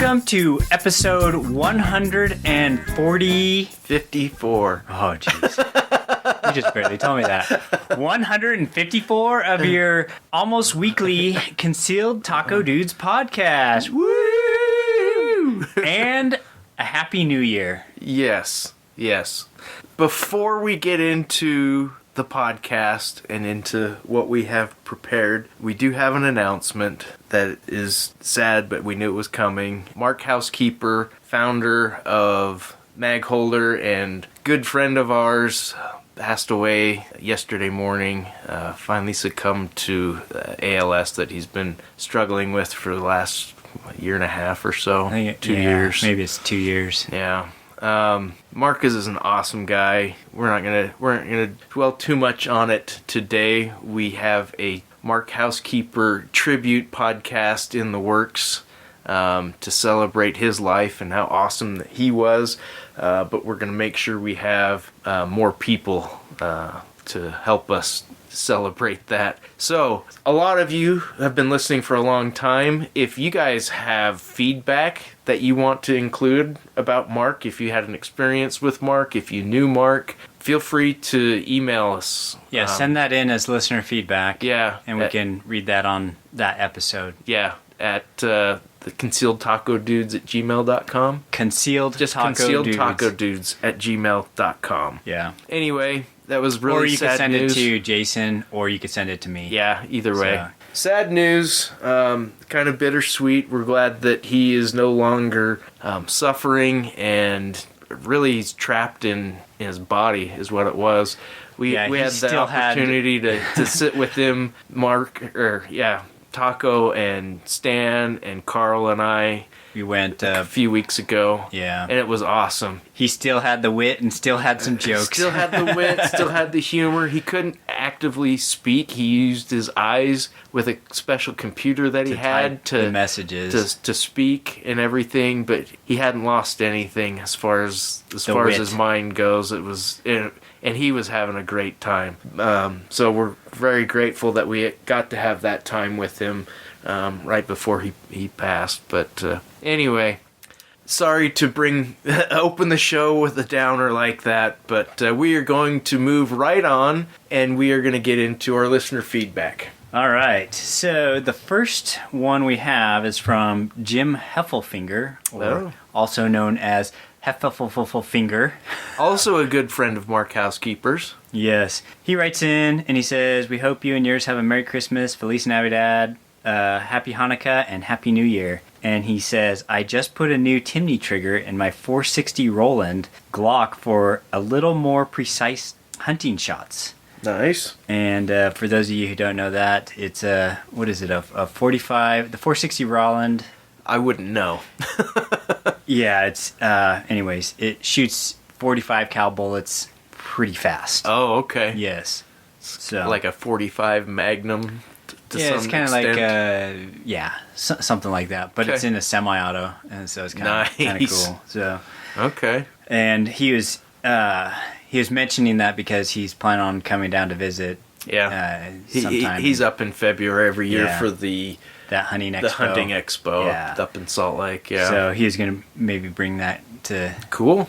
Welcome to episode 140... 54. Oh, jeez. You just barely told me that. 154 of your almost weekly Concealed Taco Dudes podcast. Woo! And a Happy New Year. Yes. Before we get into the podcast and into what we have prepared, we do have an announcement that is sad, but we knew it was coming. Mark Housekeeper, founder of Mag Holder and good friend of ours, passed away yesterday morning. Finally succumbed to ALS that he's been struggling with for the last year and a half or so. 2 years. Maybe it's 2 years. Yeah. Marcus is an awesome guy. We're not gonna dwell too much on it today. We have a Mark Housekeeper tribute podcast in the works to celebrate his life and how awesome that he was. But we're gonna make sure we have more people to help us celebrate that. So, a lot of you have been listening for a long time. If you guys have feedback that you want to include about Mark, if you had an experience with Mark, if you knew Mark, feel free to email us. Yeah, send that in as listener feedback. Yeah. And we can read that on that episode. Yeah, at the concealedtacodudes@gmail.com. Concealed tacodudes@gmail.com. Yeah. Anyway, that was really sad news. Or you could send it to Jason, or you could send it to me. Yeah, either way. Sad news, kind of bittersweet. We're glad that he is no longer suffering, and really he's trapped in his body is what it was. We had the opportunity to sit with him, Taco and Stan and Carl and I. We went a few weeks ago. Yeah. And it was awesome. He still had the wit and still had some jokes. Still had the wit, still had the humor. He couldn't actively speak. He used his eyes with a special computer that he had to messages to speak and everything, but he hadn't lost anything as far as his mind goes. And he was having a great time. So we're very grateful that we got to have that time with him right before he passed. But anyway, sorry to open the show with a downer like that, but we are going to move right on, and we are going to get into our listener feedback. All right. So the first one we have is from Jim Heffelfinger, also known as Heffelfinger. Also a good friend of Mark Housekeeper's. Yes. He writes in and he says, "We hope you and yours have a Merry Christmas, Feliz Navidad, Happy Hanukkah, and Happy New Year." And he says, "I just put a new Timney trigger in my 460 Roland Glock for a little more precise hunting shots." Nice. And for those of you who don't know that, it's a 45, the 460 Roland. I wouldn't know. Yeah, it's, anyways, it shoots 45 cal bullets pretty fast. Oh, okay. Yes. So like a 45 Magnum to some it's kind of extent. like, something like that. But it's in a semi-auto, and so it's kind of cool. So okay. And he was mentioning that because he's planning on coming down to visit. Yeah. Sometime. He's up in February every year for that hunting expo. The hunting expo up in Salt Lake, yeah. So he's going to maybe bring that to go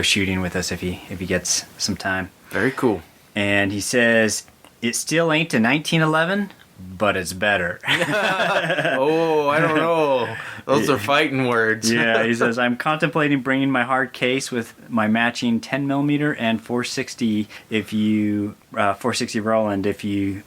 shooting with us if he gets some time. Very cool. And he says, "It still ain't a 1911, but it's better." Oh, I don't know. Those are fighting words. Yeah, he says, "I'm contemplating bringing my hard case with my matching 10mm and 460 460 Roland if you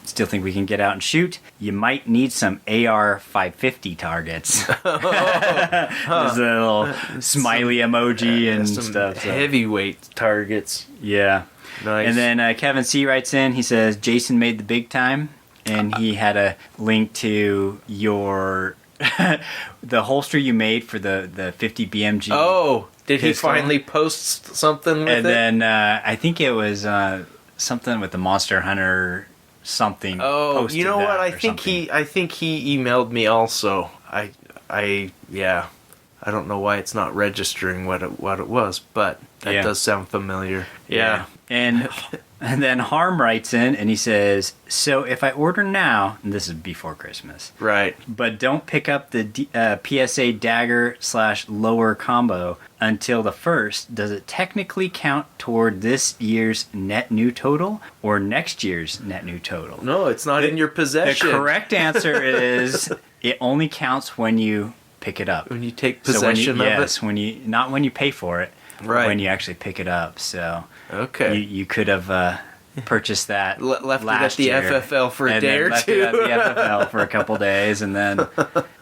still think we can get out and shoot. You might need some AR 550 targets." There's a little smiley emoji and some stuff. Heavyweight targets. Yeah. Nice. And then Kevin C. writes in, he says, "Jason made the big time," and he had a link to your the holster you made for the 50 BMG. Oh, did pistol. he finally post something with it? And then I think it was something with the Monster Hunter something. Oh, you know what? I think he emailed me also. I don't know why it's not registering what it was, but that does sound familiar. Yeah. And And then Harm writes in and he says, so if I order now, and this is before Christmas, Right. but don't pick up the PSA dagger / lower combo until the 1st, does it technically count toward this year's net new total or next year's net new total? No, it's not in your possession. The correct answer is it only counts when you pick it up. When you take So when possession you, of yes, it. when you not when you pay for it, Right. when you actually pick it up. So Okay. you could have purchased that Left it at last the year, FFL for a and day then or left two. it at the FFL for a couple days, and then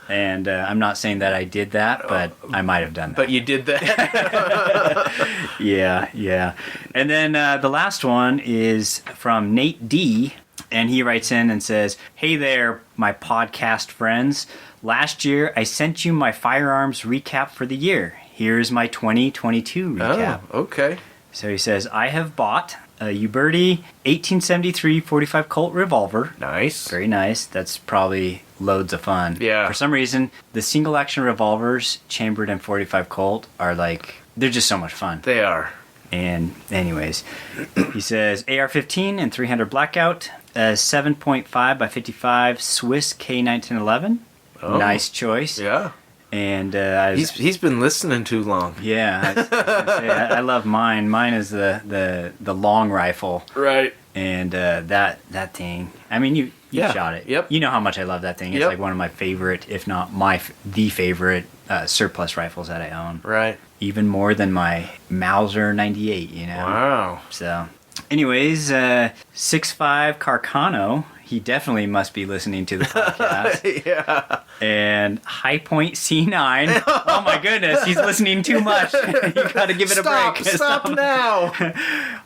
I'm not saying that I did that, but I might have done that. But you did that. Yeah. And then the last one is from Nate D, and he writes in and says, hey there, my podcast friends. Last year, I sent you my firearms recap for the year. Here's my 2022 recap. Oh, okay. So he says, I have bought a Uberti 1873 45 Colt revolver. Nice. Very nice. That's probably loads of fun. Yeah. For some reason, the single action revolvers chambered in 45 Colt are they're just so much fun. They are. And anyways, he says AR-15 and 300 Blackout, 7.5 by 55 Swiss K1911. Oh. Nice choice. Yeah. And He's been listening too long. yeah, I was gonna say, I love mine. Mine is the long rifle, Right. and that thing. I mean, you Yeah. shot it. Yep. You know how much I love that thing. It's Yep. like one of my favorite, if not the favorite, surplus rifles that I own. Right. Even more than my Mauser 98. You know. Wow. So, anyways, 6'5" Carcano. He definitely must be listening to the podcast. Yeah. And Highpoint C9. Oh my goodness, he's listening too much. You gotta give it a break. Stop now.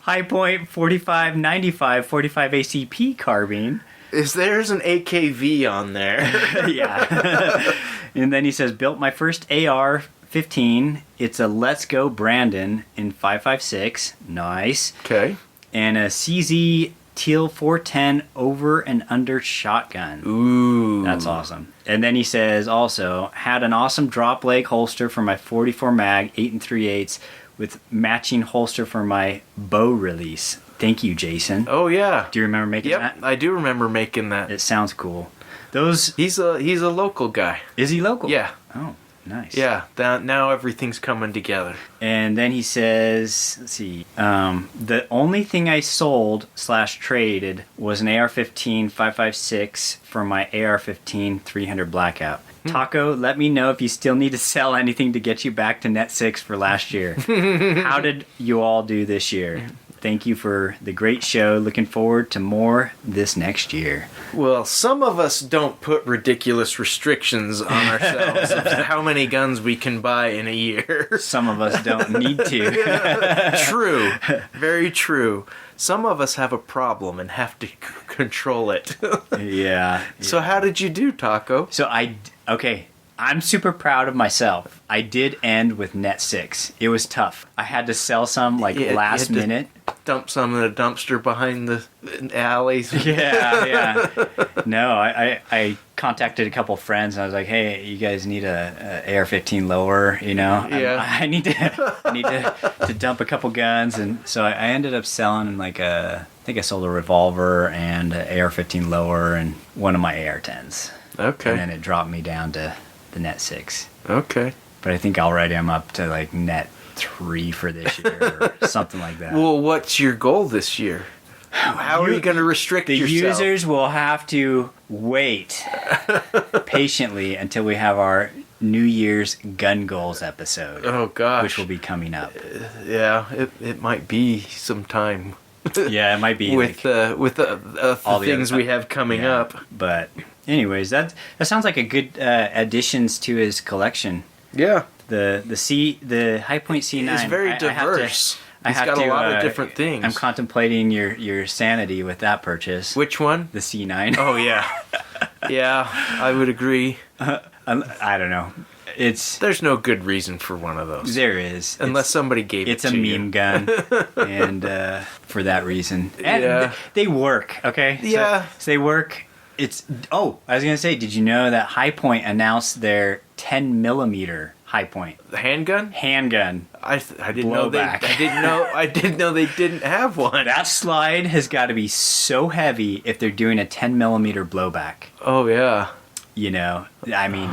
Highpoint 4595 45 ACP carbine. There's an AKV on there. Yeah. And then he says, built my first AR-15. It's a Let's Go Brandon in 5.56. Nice. Okay. And a CZ Teal 410 over and under shotgun. Ooh. That's awesome. And then he says also, had an awesome drop leg holster for my 44 mag 8 3/8 with matching holster for my bow release. Thank you, Jason. Oh yeah. Do you remember making that? Yep, I do remember making that. It sounds cool. Those He's a local guy. is he local? Yeah. Oh, nice. Yeah. Now everything's coming together. And then he says, let's see, the only thing I sold / traded was an AR-15 5.56 for my AR-15 300 Blackout. Taco, let me know if you still need to sell anything to get you back to net 6 for last year. How did you all do this year? Thank you for the great show. Looking forward to more this next year. Well, some of us don't put ridiculous restrictions on ourselves of how many guns we can buy in a year. Some of us don't need to. True. Very true. Some of us have a problem and have to control it. Yeah. So how did you do, Taco? So okay, I'm super proud of myself. I did end with net 6. It was tough. I had to sell some last you had to minute. Dump some in a dumpster behind the alleys. Yeah. No, I contacted a couple friends and I was like, hey, you guys need a AR-15 lower, you know? Yeah. I need to dump a couple guns, and so I ended up selling I think I sold a revolver and an AR-15 lower and one of my AR-10s. Okay. And then it dropped me down to the net 6. Okay. But I think already I'm up to net 3 for this year or something like that. Well, what's your goal this year? How are you going to restrict the yourself? users will have to wait patiently until we have our New Year's gun goals episode. Oh gosh. Which will be coming up. Yeah, it might be some time. Yeah, it might be with the all things we have coming up. But anyways, that sounds like a good additions to his collection. Yeah. The Highpoint C9. It's very diverse. He's got a lot of different things. I'm contemplating your sanity with that purchase. Which one? The C9. Oh yeah. Yeah, I would agree. I don't know. There's no good reason for one of those. There is. Unless somebody gave it to you. It's a meme gun. And for that reason. And Yeah. they work, okay? Yeah. So they work. I was going to say, did you know that Highpoint announced their 10 millimeter high point. The handgun? Handgun. I didn't know Blowback. I didn't know they didn't have one. That slide has got to be so heavy if they're doing a 10 millimeter blowback. Oh yeah. You know, I mean,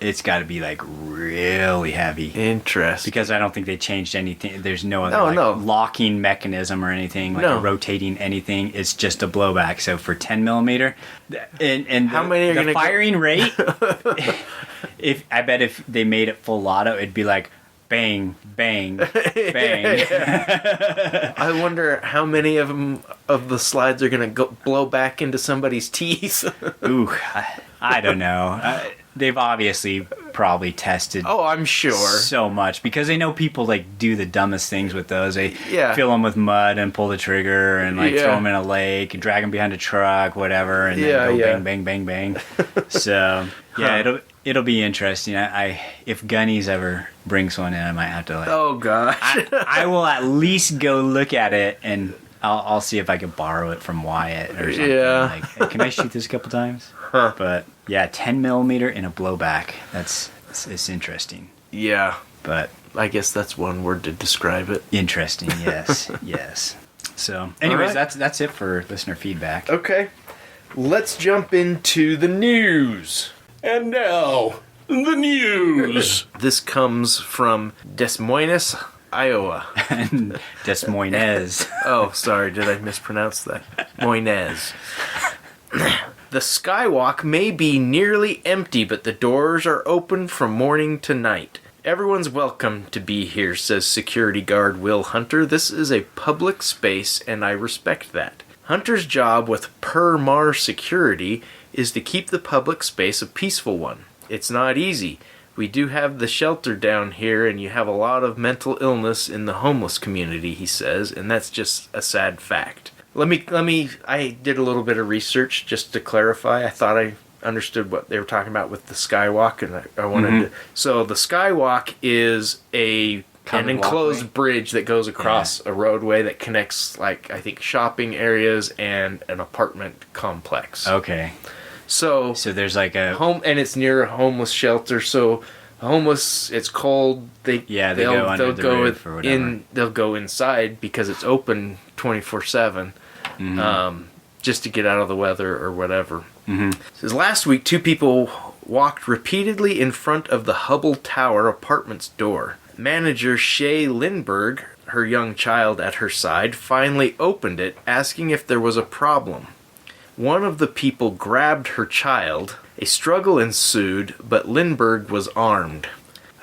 it's got to be like really heavy. Interesting. Because I don't think they changed anything. There's no other locking mechanism or anything, like a rotating anything. It's just a blowback. So for 10 millimeter, and how many are the gonna firing rate? If they made it full auto, it'd be like bang, bang, bang. I wonder how many of the slides are gonna blow back into somebody's teeth. Ooh, I don't know. They've obviously probably tested. Oh, I'm sure. So much because they know people like do the dumbest things with those. They fill them with mud and pull the trigger and like throw them in a lake and drag them behind a truck, whatever, and then go bang, bang, bang, bang. So it'll be interesting. If Gunny's ever brings one in, I might have to like. Oh gosh. I will at least go look at it and I'll see if I can borrow it from Wyatt or something. Yeah. Like, hey, can I shoot this a couple times? But yeah, 10 millimeter in a blowback. It's interesting. Yeah. But I guess that's one word to describe it. Interesting, yes. Yes. So anyways, that's it for listener feedback. Okay. Let's jump into the news. And now, the news. This comes from Des Moines, Iowa. Des Moines. Oh, sorry, did I mispronounce that? Moines. The skywalk may be nearly empty, but the doors are open from morning to night. Everyone's welcome to be here, says security guard Will Hunter. This is a public space, and I respect that. Hunter's job with Per Mar Security is to keep the public space a peaceful one. It's not easy. We do have the shelter down here, and you have a lot of mental illness in the homeless community, he says, and that's just a sad fact. I did a little bit of research just to clarify. I thought I understood what they were talking about with the skywalk, and I wanted to. So the skywalk is an enclosed bridge that goes across a roadway that connects, like, I think, shopping areas and an apartment complex. Okay. So there's like a home, and it's near a homeless shelter. So homeless, it's cold. They'll go under the roof or whatever. They'll go inside because it's open 24/7, just to get out of the weather or whatever. Mm-hmm. Says last week, 2 people walked repeatedly in front of the Hubble Tower apartment's door. Manager Shay Lindbergh, her young child at her side, finally opened it, asking if there was a problem. One of the people grabbed her child. A struggle ensued, but Lindbergh was armed.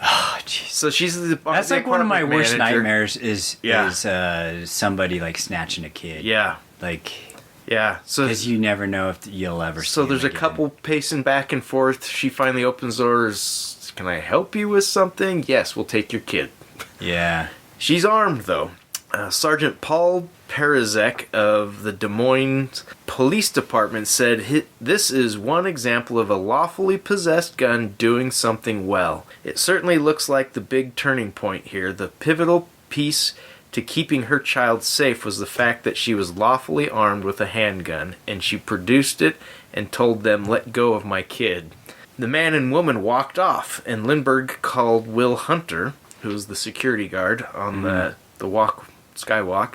Oh, jeez. So she's that's like one of my worst manager. nightmares is somebody like snatching a kid. Yeah. Like. Yeah. So because you never know if you'll ever see So there's him a couple pacing back and forth. She finally opens doors. Can I help you with something? Yes, we'll take your kid. Yeah. She's armed though. Sergeant Paul Perizek of the Des Moines Police Department said this is one example of a lawfully possessed gun doing something well. It certainly looks like the big turning point here. The pivotal piece to keeping her child safe was the fact that she was lawfully armed with a handgun, and she produced it and told them, "Let go of my kid." The man and woman walked off, and Lindbergh called Will Hunter, who was the security guard on the skywalk.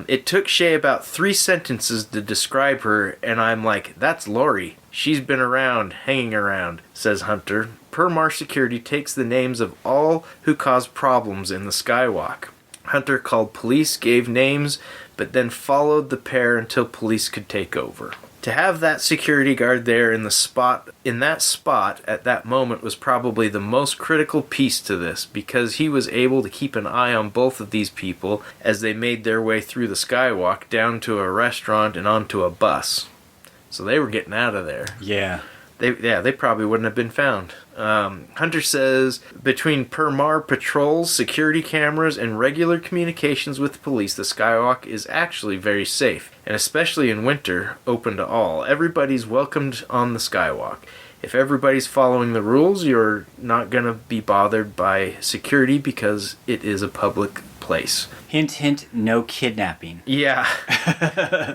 It took Shay about 3 sentences to describe her, and I'm like, that's Lori. She's been around, hanging around, says Hunter. Per Mar Security takes the names of all who cause problems in the skywalk. Hunter called police, gave names, but then followed the pair until police could take over. To have that security guard there in that spot at that moment was probably the most critical piece to this, because he was able to keep an eye on both of these people as they made their way through the skywalk down to a restaurant and onto a bus. So they were getting out of there. Yeah. They probably wouldn't have been found. Hunter says between Per Mar patrols, security cameras, and regular communications with the police, the skywalk is actually very safe, and especially in winter, open to all. Everybody's welcomed on the skywalk. If everybody's following the rules, you're not going to be bothered by security because it is a public place. Hint, hint, no kidnapping. Yeah.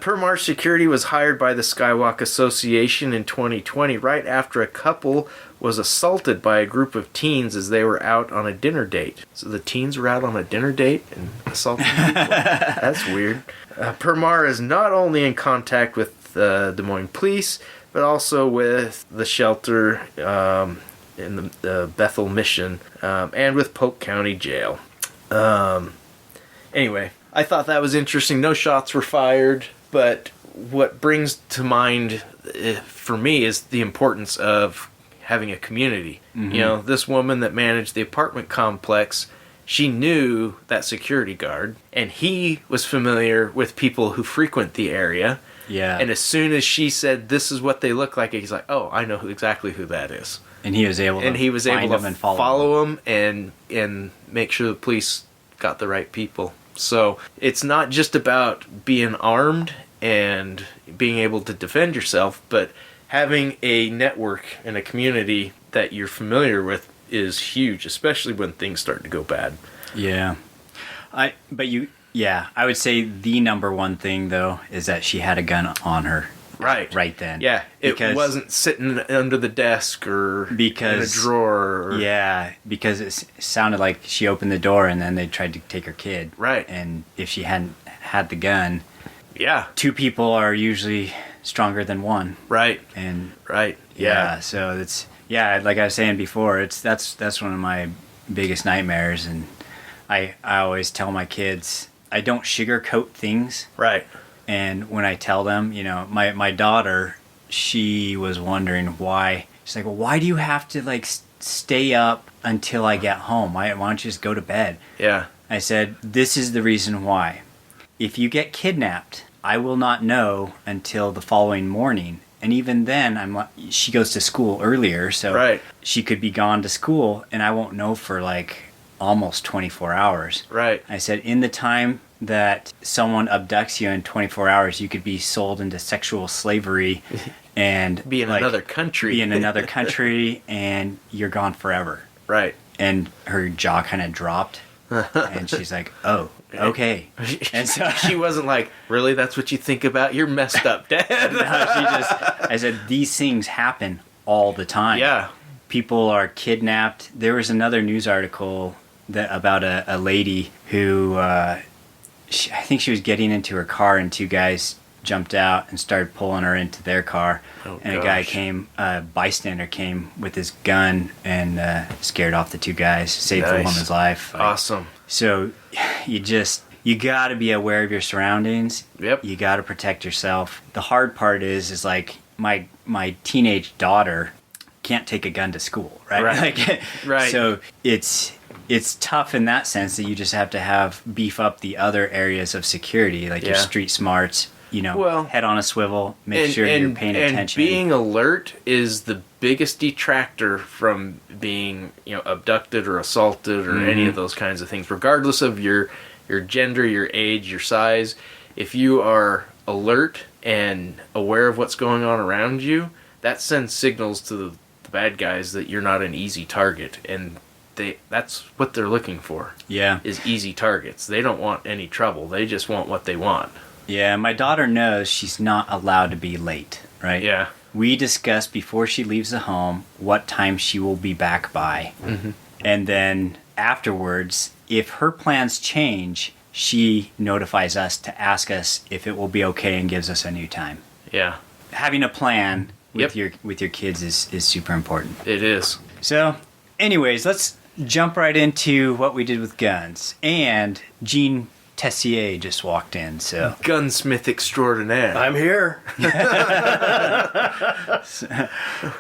Permar Security was hired by the Skywalk Association in 2020 right after a couple was assaulted by a group of teens as they were out on a dinner date. So the teens were out on a dinner date and assaulting people? That's weird. Permar is not only in contact with Des Moines Police, but also with the shelter in the Bethel Mission and with Polk County Jail. Anyway, I thought that was interesting. No shots were fired, but what brings to mind for me is the importance of having a community. Mm-hmm. You know, this woman that managed the apartment complex, she knew that security guard, and he was familiar with people who frequent the area. Yeah. And as soon as she said, this is what they look like, he's like, oh, I know exactly who that is. And he was able to find them and follow them and make sure the police got the right people. So it's not just about being armed and being able to defend yourself, but having a network and a community that you're familiar with is huge, especially when things start to go bad. Yeah. I would say the number one thing, though, is that she had a gun on her. Right then. Yeah, it wasn't sitting under the desk or in a drawer. Yeah, because it sounded like she opened the door and then they tried to take her kid. Right. And if she hadn't had the gun, yeah, two people are usually stronger than one. Right. And right. Yeah. So it's like I was saying before, that's one of my biggest nightmares, and I always tell my kids I don't sugarcoat things. Right. And when I tell them, you know, my daughter, she was wondering why. She's like, well, why do you have to, like, stay up until I get home? Why don't you just go to bed? Yeah. I said, this is the reason why. If you get kidnapped, I will not know until the following morning. And even then, she goes to school earlier, so she could be gone to school, and I won't know for, like, almost 24 hours. Right. I said, in the time that someone abducts you in 24 hours, you could be sold into sexual slavery and be in another country. And you're gone forever. Right. And her jaw kind of dropped. And she's like, oh, okay. And so she wasn't like, really? That's what you think about? You're messed up, Dad. No, I said, these things happen all the time. Yeah. People are kidnapped. There was another news article about a lady who, I think she was getting into her car and two guys jumped out and started pulling her into their car. Oh, and a bystander came with his gun and scared off the two guys, saved the woman's life. Awesome. So you got to be aware of your surroundings. Yep. You got to protect yourself. The hard part is like my teenage daughter can't take a gun to school, right? Right. So it's tough in that sense that you just have to beef up the other areas of security, like your street smarts, head on a swivel, make sure you're paying attention. And being alert is the biggest detractor from being, abducted or assaulted or any of those kinds of things, regardless of your gender, your age, your size. If you are alert and aware of what's going on around you, that sends signals to the bad guys that you're not an easy target, and that's what they're looking for. Yeah. Is easy targets. They don't want any trouble. They just want what they want. Yeah, my daughter knows she's not allowed to be late, right? Yeah. We discuss before she leaves the home what time she will be back by. Mm-hmm. And then afterwards, if her plans change, she notifies us to ask us if it will be okay and gives us a new time. Yeah. Having a plan with your kids is super important. It is. So, anyways, let's jump right into what we did with guns. And Jean Tessier just walked in, so... Gunsmith extraordinaire. I'm here.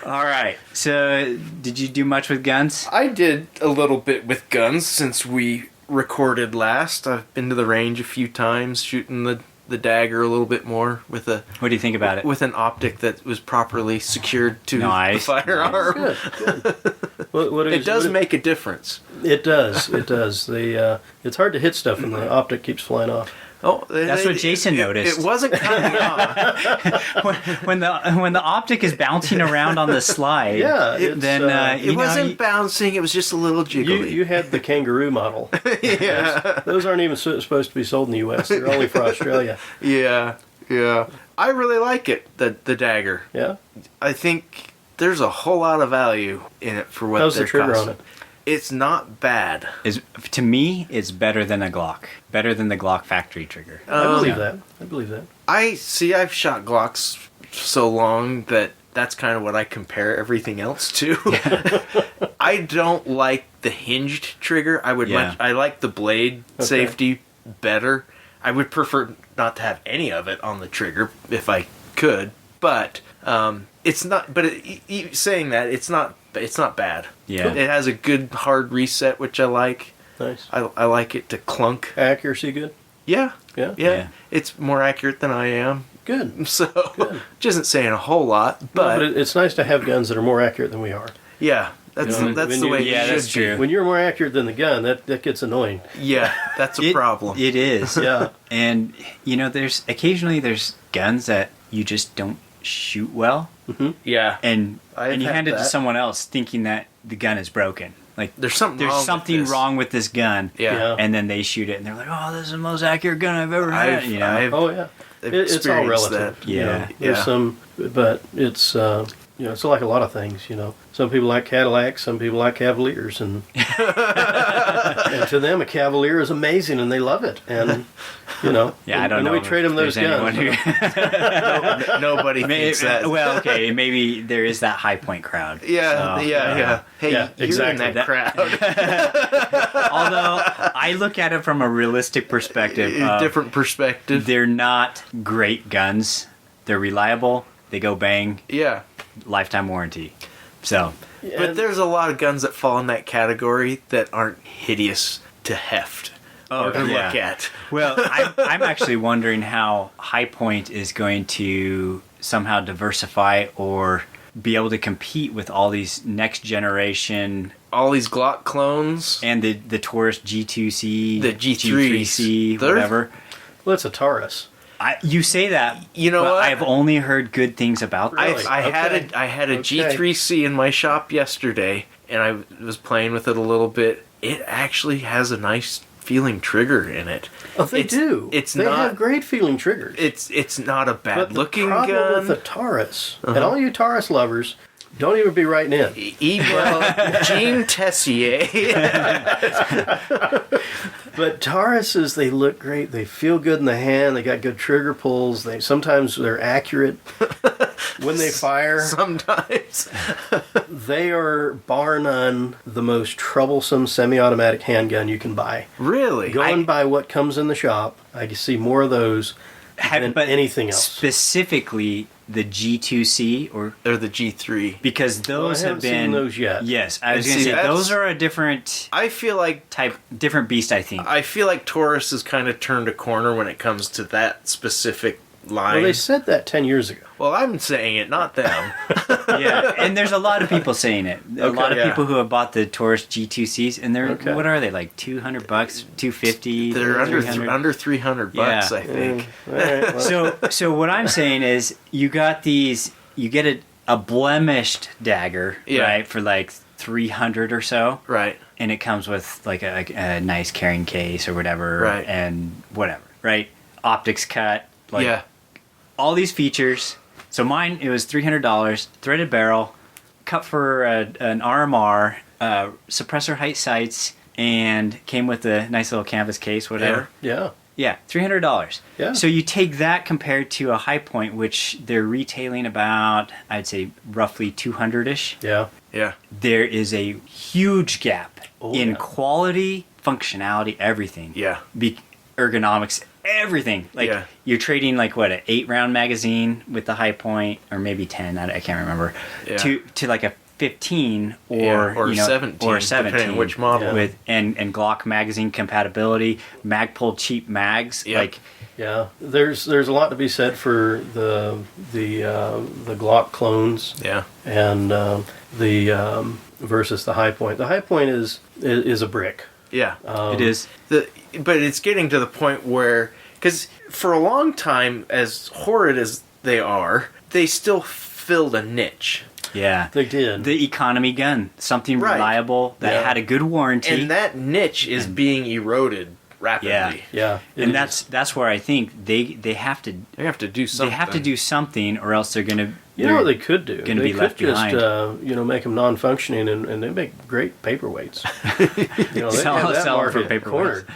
All right. So, did you do much with guns? I did a little bit with guns since we recorded last. I've been to the range a few times, shooting the dagger a little bit more with a... What do you think about it? With an optic that was properly secured to the firearm. Good. It does make a difference. It does. It does. It's hard to hit stuff when the optic keeps flying off. Oh, That's what Jason noticed. It wasn't coming off. when the optic is bouncing around on the slide, Yeah, then It wasn't bouncing. It was just a little jiggly. you had the kangaroo model. Yeah. Those aren't even supposed to be sold in the U.S. They're only for Australia. Yeah. I really like it, the dagger. Yeah. I think there's a whole lot of value in it for what How's the they're trigger costing. on it? It's not bad. to me, it's better than a Glock. Better than the Glock factory trigger. I believe that. I believe that. I've shot Glocks so long that that's kind of what I compare everything else to. I don't like the hinged trigger. I like the blade safety better. I would prefer not to have any of it on the trigger if I could, but it's not. But saying that, it's not bad. Yeah. It has a good hard reset, which I like. Nice. I like it to clunk. Accuracy good? Yeah. Yeah. Yeah. It's more accurate than I am. Good. So, Good. which isn't saying a whole lot, No, but it's nice to have guns that are more accurate than we are. yeah, that's You know, that's when the you- way Yeah, it that's should true. be. When you're more accurate than the gun, that gets annoying. Yeah, that's a problem. It is. Yeah. And there's occasionally guns that you just don't shoot well, Yeah, and I've you had hand it to that. someone else thinking that the gun is broken. Like there's something wrong with this gun. Yeah. Yeah. And then they shoot it and they're like, "Oh, this is the most accurate gun I've ever had." Oh, yeah. It's all experienced relative. that. you Yeah. know. There's some, but it's, it's like a lot of things, Some people like Cadillacs, some people like Cavaliers, and and to them a Cavalier is amazing and they love it. And, Yeah, I don't know. we trade them if those there's anyone guns. who- Nobody thinks that. Well, okay, maybe there is that high point crowd. Yeah, So, yeah. Hey, Yeah, you're exactly. in that crowd. Although I look at it from a realistic perspective. Different perspective. They're not great guns. They're reliable. They go bang. Yeah. Lifetime warranty. So But there's a lot of guns that fall in that category that aren't hideous to heft or to yeah. look at. Well, I'm actually wondering how High Point is going to somehow diversify or be able to compete with all these next generation All these Glock clones, and the Taurus G2C, the G3s, G3C, they're- whatever. Well, it's a Taurus. You say that, You know but what? I've only heard good things about them. Really? I had a G3C in my shop yesterday, and I was playing with it a little bit. It actually has a nice feeling trigger in it. Oh, they It's- do. It's they not. have great feeling triggers. It's not a bad But looking the problem gun. with the Taurus, and all you Taurus lovers, don't even be writing in. Email Jean Tessier. But Tauruses, they look great. They feel good in the hand. They got good trigger pulls. Sometimes they're accurate when they fire. Sometimes. They are, bar none, the most troublesome semi-automatic handgun you can buy. Really? Going by what comes in the shop, I can see more of those than But anything else. Specifically, the G2C, or They're the G3. because those I have haven't been seen those yet. Yes, I was And going to see, say that's- those are a different I feel like different beast. I think. Taurus has kind of turned a corner when it comes to that specific line. Well, they said that 10 years ago. Well, I'm saying it, not them. Yeah, and there's a lot of people saying it. A lot of yeah. people who have bought the Taurus G2Cs, and they're Okay. what are they, like $200, $250? They're under $300? under $300 bucks, Yeah. I think. All right, well, So what I'm saying is, you get a blemished dagger, Yeah. right, for like $300 or so, Right. and it comes with like a nice carrying case or whatever, Right. and whatever, right? Optics cut, like yeah. all these features. So mine, it was $300, threaded barrel, cut for an RMR, suppressor height sights, and came with a nice little canvas case, whatever. yeah. Yeah, $300. Yeah. So you take that compared to a High Point, which they're retailing about, I'd say, roughly 200-ish. Yeah. Yeah. There is a huge gap in yeah. quality, functionality, everything. Yeah. Ergonomics, everything. Like, Yeah. you're trading, like, what, an 8-round magazine with the High Point, or maybe 10, I can't remember, Yeah. to like a 15 or, Yeah, or 17 17, or 17 depending on which model. with and Glock magazine compatibility, Magpul cheap mags. Yep. Like, Yeah. There's a lot to be said for the Glock clones Yeah. and versus the High Point. The High Point is a brick. Yeah. it is. But it's getting to the point where, Because for a long time, as horrid as they are, they still filled a niche. Yeah. They did. The economy gun. Something Right. reliable that Yeah. had a good warranty. And that niche is being eroded rapidly. Yeah. it And is. that's where I think they have to They have to do something. they have to do something, or else they're gonna. You know what they could do? gonna They be could left just, behind. make them non-functioning, and they make great paperweights. They Sell- have that sell 'em for market paperweights. cornered.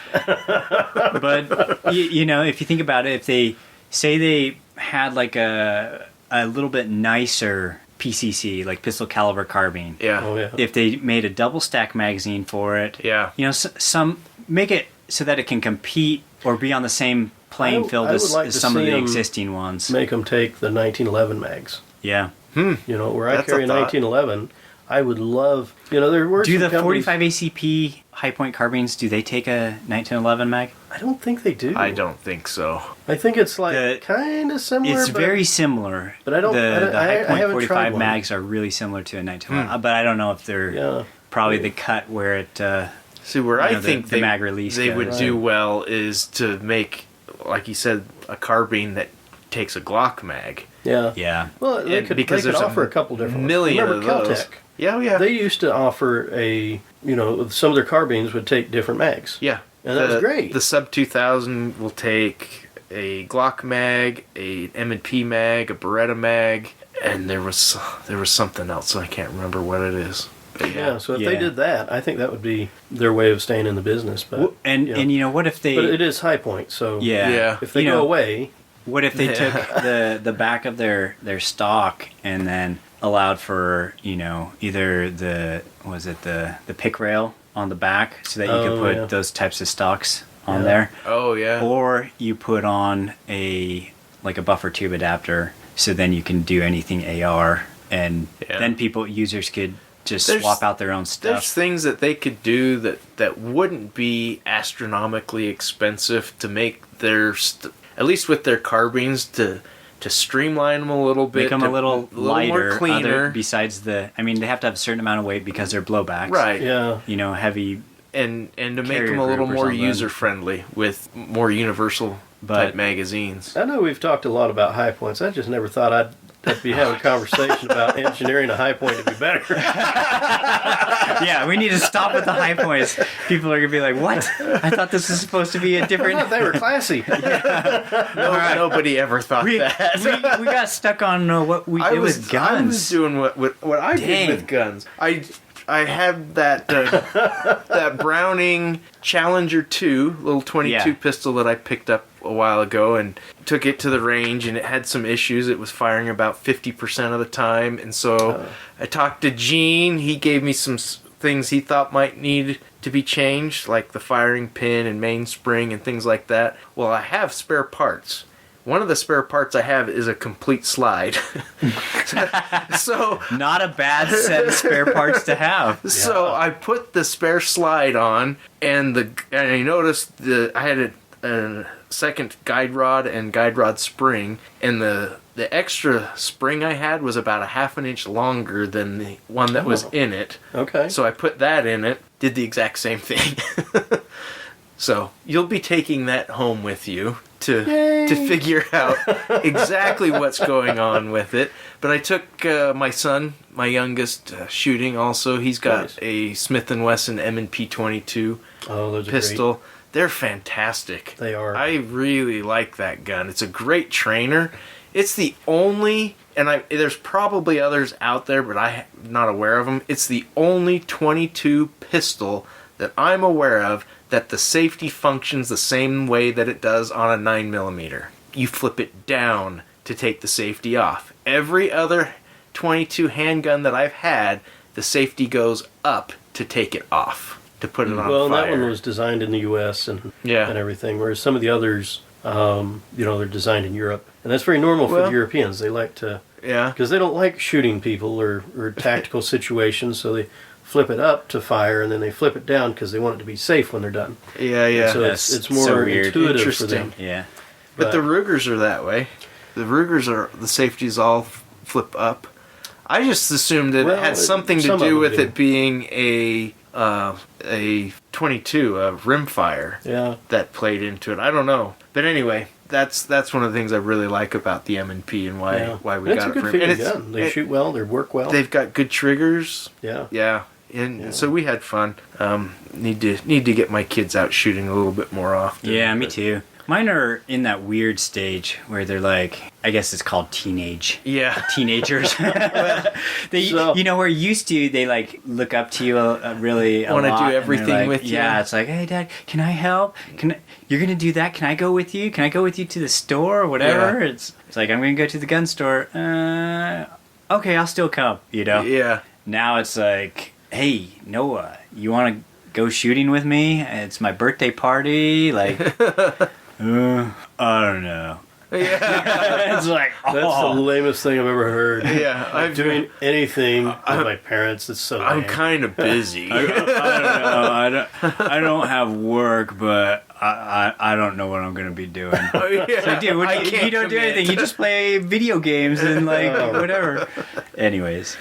But if you think about it, if they say they had like a little bit nicer PCC, like pistol caliber carbine. Yeah. Oh yeah. If they made a double stack magazine for it, Yeah. some make it so that it can compete or be on the same playing field I would as, like as to some of see the 'em existing ones. Make them take the 1911 mags. Yeah. Where I That's carry a a thought. 1911, I would love. There were Do some the companies- 45 ACP high point carbines? Do they take a 1911 mag? I don't think they do. I don't think so. I think it's like The- kind of similar. It's but very similar. but I don't- The I high point haven't 45 tried one. mags are really similar to a 1911, but I don't know if they're Yeah. probably the cut where it. See, where I the- think the mag release they goes. would do well is to make, like you said, a carbine that takes a Glock mag. Yeah. Yeah. Well, they And could, because they could there's a offer a couple different million ones. Remember of those. Caltech? Yeah, yeah. They used to offer some of their carbines would take different mags. Yeah. And that was great. The Sub 2000 will take a Glock mag, a M&P mag, a Beretta mag, and there was something else, I can't remember what it is. But Yeah, so if Yeah. they did that, I think that would be their way of staying in the business. But And what if they? but it is high point, so Yeah. Yeah. if they You go know, away, What if they Yeah. took the back of their stock and then allowed for either the pick rail on the back so that you could put yeah. those types of stocks on Yeah. there, Oh, yeah. or you put on a buffer tube adapter so then you can do anything AR, and Yeah. then users could just There's- swap out their own There's stuff. things that they could do that wouldn't be astronomically expensive to make their at least with their carbines to streamline them a little bit, Make them a to- little lighter, more cleaner, besides they have to have a certain amount of weight because they're blowbacks. right? yeah, Heavy. And to make Carrier them a little group or more something. user friendly with more universal But- type magazines. I know we've talked a lot about high points. I just never thought I'd be having a conversation about engineering a high point to be better. Yeah, we need to stop with the high points. People are gonna be like, "What? I thought this was supposed to be a I different." thought they were classy. Nobody ever thought we, that. we got stuck on what we did with I guns. was doing what I Dang. did with guns. I had that that Browning Challenger 2 little 22 Yeah. pistol that I picked up a while ago and took it to the range, and it had some issues. It was firing about 50% of the time, and so I talked to Gene. He gave me some things he thought might need to be changed, like the firing pin and mainspring and things like that. Well, I have spare parts. One of the spare parts I have is a complete slide. So Not a bad set of spare parts to have. so I put the spare slide on, and I noticed I had a second guide rod and guide rod spring, and the extra spring I had was about a half an inch longer than the one that was in it. Okay. So I put that in it, did the exact same thing. So you'll be taking that home with you to figure out exactly what's going on with it. But I took my son, my youngest, shooting also. He's got Nice. a Smith & Wesson M&P 22 Oh, those are pistol. great. They're fantastic. They are. I really like that gun. It's a great trainer. It's the only, and there's probably others out there, but I'm not aware of them. It's the only 22 pistol that I'm aware of that the safety functions the same way that it does on a 9mm. You flip it down to take the safety off. Every other 22 handgun that I've had, the safety goes up to take it off, to put it on Well, and fire. that one was designed in the U.S. and Yeah. and everything, whereas some of the others, they're designed in Europe, and that's very normal for Well- the Europeans. They like to, Yeah. because they don't like shooting people or tactical situations, so they flip it up to fire, and then they flip it down because they want it to be safe when they're done. Yeah, yeah. So That's it's more so weird. intuitive for Interesting. them. Yeah. But the Rugers are that way. The Rugers are, the safeties all flip up. I just assumed that Well, it had something some to of do them with do. it being a a 22, a rimfire Yeah. that played into it. I don't know. But anyway, that's one of the things I really like about the M&P and why we It's got a it good for figure and gun. They shoot well. They work well. They've got good triggers. Yeah. Yeah. And so we had fun. Need to get my kids out shooting a little bit more often. Yeah, me too. Mine are in that weird stage where they're like, I guess it's called teenagers. So- Where used to they like look up to you really a Want to lot, do and they're everything like, with you. Yeah, it's like, hey, Dad, can I help? You're gonna do that? Can I go with you? Can I go with you to the store or whatever? Yeah. It's like I'm gonna go to the gun store. Okay, I'll still come. Yeah. Now it's like, hey, Noah, you want to go shooting with me? It's my birthday party. Like, I don't know. Yeah. It's like, That's the lamest thing I've ever heard. Yeah. Like doing anything with my parents. It's so I'm lame. kind of busy. I don't know. I don't have work, but I don't know what I'm gonna be doing. It's like, dude, I you can't don't do commit. anything. You just play video games and like whatever. Anyways,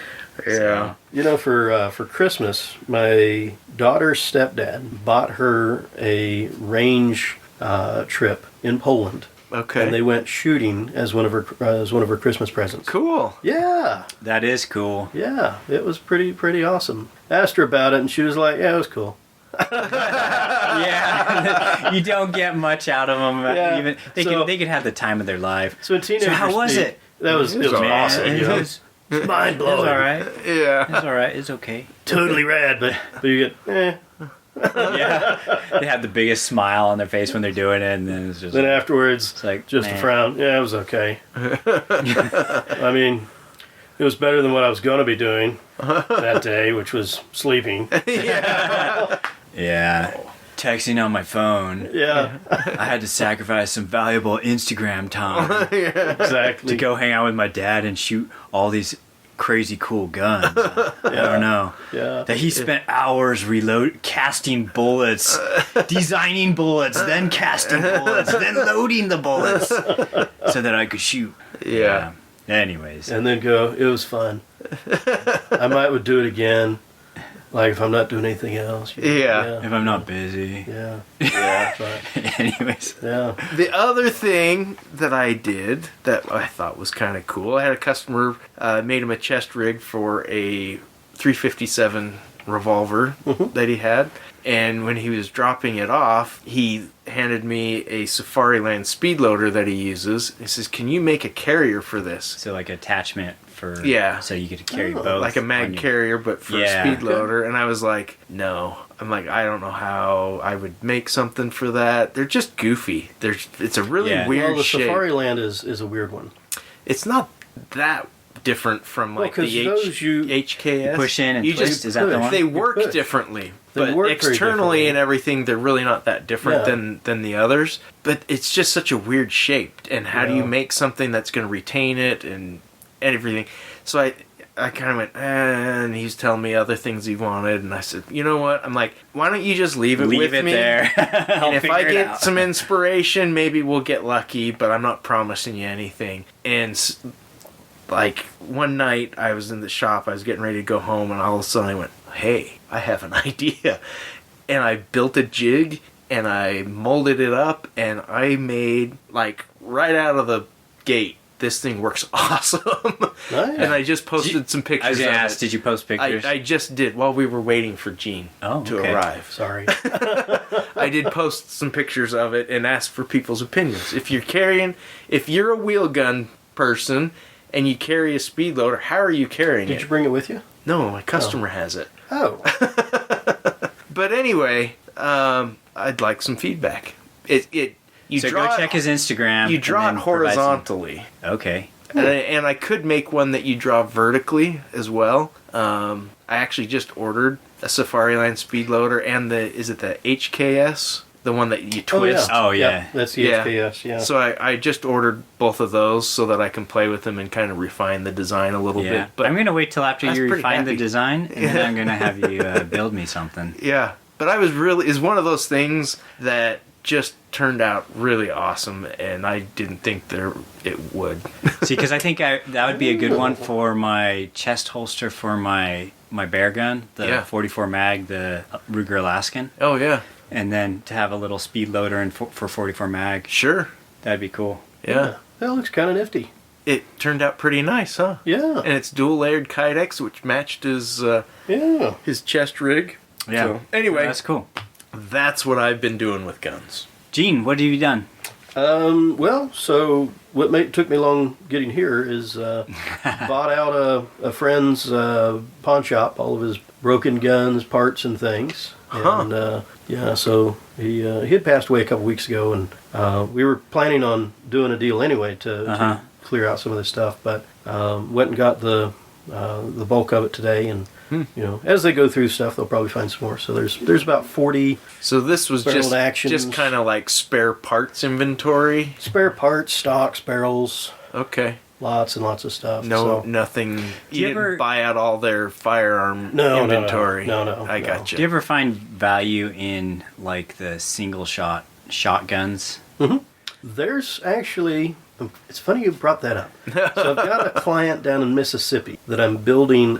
Yeah. For Christmas, my daughter's stepdad bought her a range trip in Poland, Okay. and they went shooting as one of her Christmas presents. Cool. Yeah, that is cool. yeah, it was pretty awesome. Asked her about it, and she was like, "Yeah, it was cool." Yeah, you don't get much out of them. Yeah. Even So- they could have the time of their life. So teenagers. how was speak- it? That was it was Man, awesome. It You know? was, Mind it was blowing. all right. Yeah. It's all right. It's okay. Totally rad, but you get Yeah, they have the biggest smile on their face when they're doing it, and then it's just Then afterwards, it's like just a meh. frown. Yeah, it was okay. I mean, it was better than what I was going to be doing that day, which was sleeping. Yeah, texting on my phone. Yeah, I had to sacrifice some valuable Instagram time exactly. to go hang out with my dad and shoot all these crazy cool guns. I don't know. Yeah. That he spent hours casting bullets, designing bullets, then casting bullets, then loading the bullets so that I could shoot. Yeah. Anyways. And then go, it was fun. I would do it again, like if I'm not doing anything else. Yeah. If I'm not busy. Yeah. Yeah. But, Anyways. yeah. The other thing that I did that I thought was kind of cool, I had a customer made him a chest rig for a 357 revolver that he had. And when he was dropping it off, he handed me a Safariland speed loader that he uses. He says, "Can you make a carrier for this?" So like attachment for so you get to carry Oh, both. Like a on mag your- carrier, but for Yeah. a speed loader. And I was like, no. I'm like, I don't know how I would make something for that. They're just goofy. It's a really Yeah. weird Well, the shape. Safariland is a weird one. It's not that different from Well, like 'cause the those you HKS. push in and You twist. just- Is that the push. one? They work could. differently. They But work very externally differently. and everything, they're really not that different Yeah. than the others. But it's just such a weird shape. And how do you Yeah. make something that's going to retain it and everything? So I kind of went, and he's telling me other things he wanted. And I said, you know what? I'm like, why don't you just leave it with me? there. And if I get some inspiration, maybe we'll get lucky, but I'm not promising you anything. And like one night I was in the shop, I was getting ready to go home, and all of a sudden I went, hey, I have an idea. And I built a jig, and I molded it up, and I made, like, right out of the gate, this thing works awesome. Nice. And I just posted some pictures I was gonna of ask, it. did you post pictures? I just did while we were waiting for Gene to okay. arrive. Sorry. I did post some pictures of it and ask for people's opinions. If you're a wheel gun person and you carry a speed loader, how are you carrying Did it? you bring it with you? No, my customer has it. Oh. But anyway, I'd like some feedback. You so draw go check his Instagram. You and draw it then provide some- horizontally, Okay. and I could make one that you draw vertically as well. I actually just ordered a Safariland speed loader and the HKS, the one that you twist. Oh, yeah. That's the Yeah. HKS, yeah. So I just ordered both of those so that I can play with them and kind of refine the design a little Yeah. bit. But I'm gonna wait till after That's you pretty refine the happy. design, and then I'm gonna have you build me something. yeah, but I was really is one of those things that just turned out really awesome, and I didn't think it would. See, because I think that would be a good one for my chest holster for my bear gun, the 44 mag, the Ruger Alaskan. Oh, yeah. And then to have a little speed loader for 44 mag. Sure. That'd be cool. Yeah. That looks kind of nifty. It turned out pretty nice, huh? Yeah. And it's dual layered Kydex, which matched his chest rig. Yeah. So, anyway, that's cool. That's what I've been doing with guns. Gene, what have you done? Well, so what took me long getting here is bought out a friend's pawn shop, all of his broken guns, parts, and things. And so he had passed away a couple weeks ago, and we were planning on doing a deal anyway to clear out some of this stuff, but went and got the bulk of it today, and as they go through stuff, they'll probably find some more. So there's about 40. So this was just kind of like spare parts inventory. Spare parts, stocks, barrels. Okay. Lots and lots of stuff. Nothing. You didn't buy out all their firearm inventory. No. I gotcha. Do you ever find value in like the single shot shotguns? Mm-hmm. There's actually. It's funny you brought that up. So I've got a client down in Mississippi that I'm building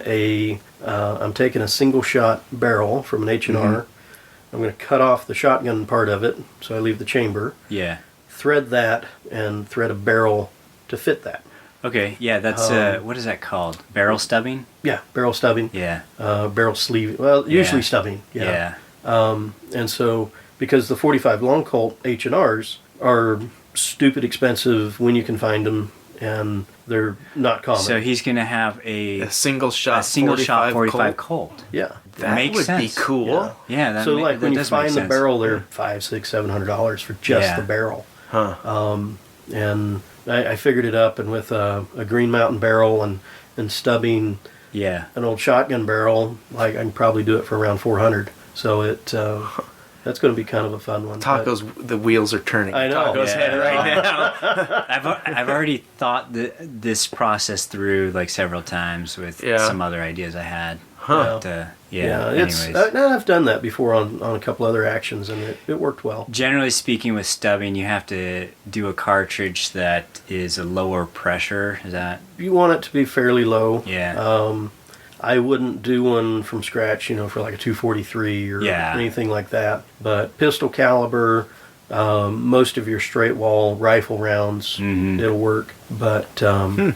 I'm taking a single shot barrel from an H&R. Mm-hmm. I'm going to cut off the shotgun part of it, so I leave the chamber. Yeah. Thread that and thread a barrel to fit that. Okay, yeah, that's, what is that called? Barrel stubbing? Yeah, barrel stubbing. Yeah. Barrel sleeve. Well, usually stubbing. Yeah. And so, because the 45 long Colt H&Rs are stupid expensive when you can find them, and they're not common. So he's going to have a single shot 45 Colt. Yeah. That makes sense. Be cool. Yeah. So like when you find the barrel, they're $500, $600, $700 for just the barrel. Huh. And I figured it up, and with a Green Mountain barrel and stubbing an old shotgun barrel, like I can probably do it for around $400. So that's going to be kind of a fun one. The wheels are turning. I know. Taco's head right now. I've already thought this process through like several times with some other ideas I had. Huh. But, anyways. I've done that before on a couple other actions, and it worked well. Generally speaking, with stubbing, you have to do a cartridge that is a lower pressure. Is that? You want it to be fairly low. Yeah. I wouldn't do one from scratch, for like a 243 or anything like that. But pistol caliber, most of your straight wall rifle rounds, it'll work. But, a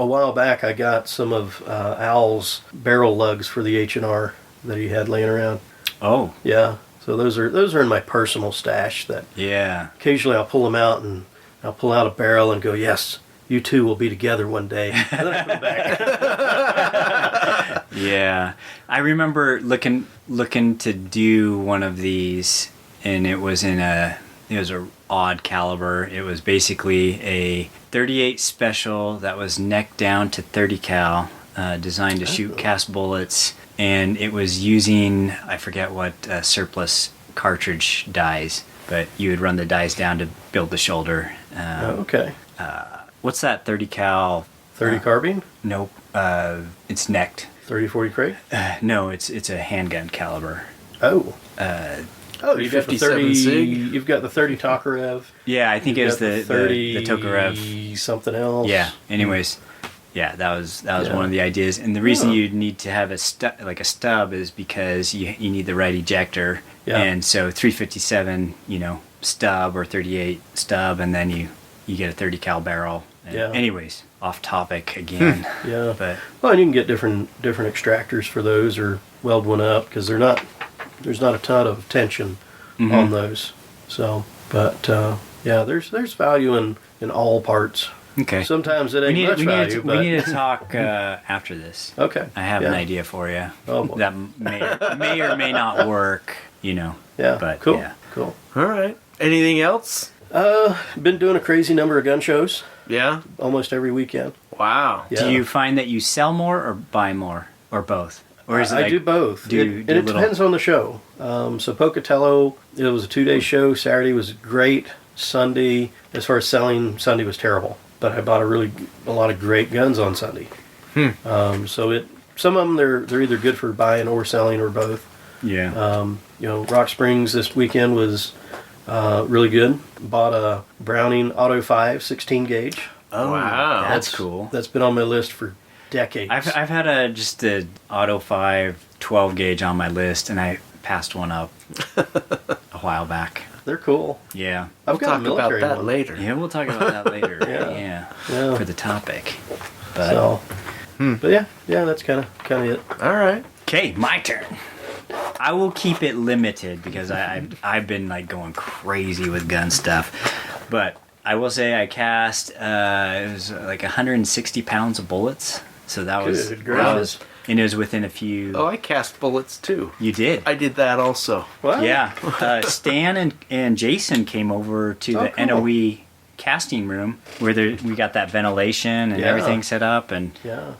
while back I got some of Al's barrel lugs for the H&R that he had laying around. Oh. Yeah. So those are in my personal stash that occasionally I'll pull them out, and I'll pull out a barrel and go, yes, you two will be together one day. And then I put it back. Yeah. I remember looking to do one of these, and it was a odd caliber. It was basically a 38 special that was neck down to 30 cal, designed to shoot cast bullets, and it was using, I forget what surplus cartridge dies, but you would run the dies down to build the shoulder. Okay. What's that 30 cal? 30 carbine? Nope. It's necked. 30-40 crate? No, it's a handgun caliber. Oh. You've got the 30. Sig. You've got the 30 Tokarev. Yeah, I think it was the 30 the Tokarev. Something else. Yeah. Anyways, yeah, that was one of the ideas, and the reason you need to have a stub is because you need the right ejector, and so 357, stub or 38 stub, and then you get a 30 cal barrel. Anyways, off topic again. But and you can get different extractors for those, or weld one up, because there's not a ton of tension on those. So, but there's value in all parts. Okay. Sometimes it ain't much value. We need to talk after this. Okay. I have an idea for you. Oh, boy. That may or may not work. Yeah. But cool. Yeah. Cool. All right. Anything else? Been doing a crazy number of gun shows. Yeah. Almost every weekend. Wow. Yeah. Do you find that you sell more or buy more or both? Or is it I do both. It depends on the show. So Pocatello, it was a 2-day show. Saturday was great. Sunday, as far as selling, Sunday was terrible. But I bought a lot of great guns on Sunday. So some of them they're either good for buying or selling or both. Yeah. Rock Springs this weekend was Really good. Bought a Browning Auto 5 16 gauge. Oh, Wow. that's cool. That's been on my list for decades. I've had just a Auto 5 12 gauge on my list, and I passed one up a while back. They're cool. Yeah. I've got a Talk about military that one. later. Yeah, we'll talk about that later. Yeah. For the topic. But So, but yeah, that's kind of it. All right. okay, my turn. I will keep it limited because I've been like going crazy with gun stuff, but I will say I cast it was like 160 pounds of bullets, so that was Good gracious. and it was within a few. Oh, I cast bullets too. You did. I did that also. What? Yeah, Stan and Jason came over to the cool. NOE casting room where we got that ventilation and Yeah. everything set up, and Yeah.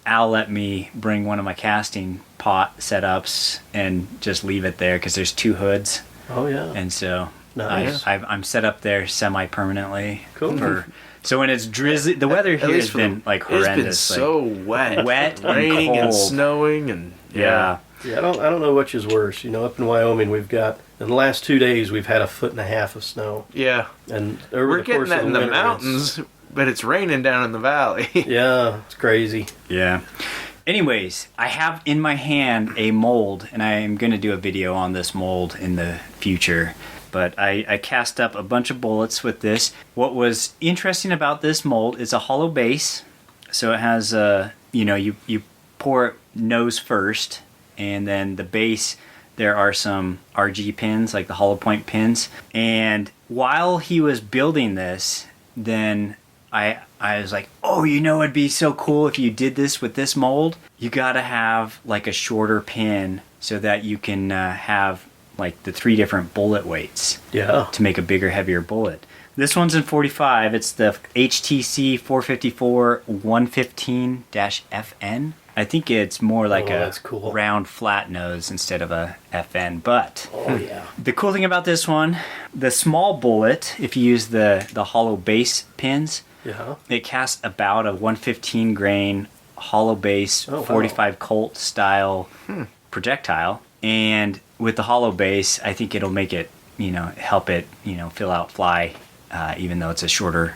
Al let me bring one of my casting pot setups and just leave it there because there's 2 hoods, Oh yeah. and so Nice. I'm set up there semi-permanently. Cool. So when it's drizzly, the weather At here least has for been like It's horrendous. been so wet. Wet and raining and cold. snowing and yeah. Yeah, I don't know which is worse. You know, up in Wyoming, we've got in the last 2 days we've had 1.5 feet of snow, Yeah. and over We're the getting course that of in the the winter, mountains, but it's raining down in the valley. Yeah, it's crazy. Yeah. Anyways, I have in my hand a mold, and I am going to do a video on this mold in the future. But I cast up a bunch of bullets with this. What was interesting about this mold is a hollow base. So it has you pour it nose first, and then the base, there are some RG pins, like the hollow point pins. And while he was building this, then I was like, oh, it'd be so cool if you did this with this mold. You gotta have like a shorter pin so that you can have like the 3 different bullet weights Yeah. to make a bigger, heavier bullet. This one's in 45. It's the HTC 454 115-FN. I think it's more like that's cool. round flat nose instead of a FN. But Oh yeah. the cool thing about this one, the small bullet, if you use the hollow base pins, Yeah. it casts about a 115 grain hollow base Oh, wow. 45 Colt style projectile. And with the hollow base, I think it'll make it, help it, fill out fly, even though it's a shorter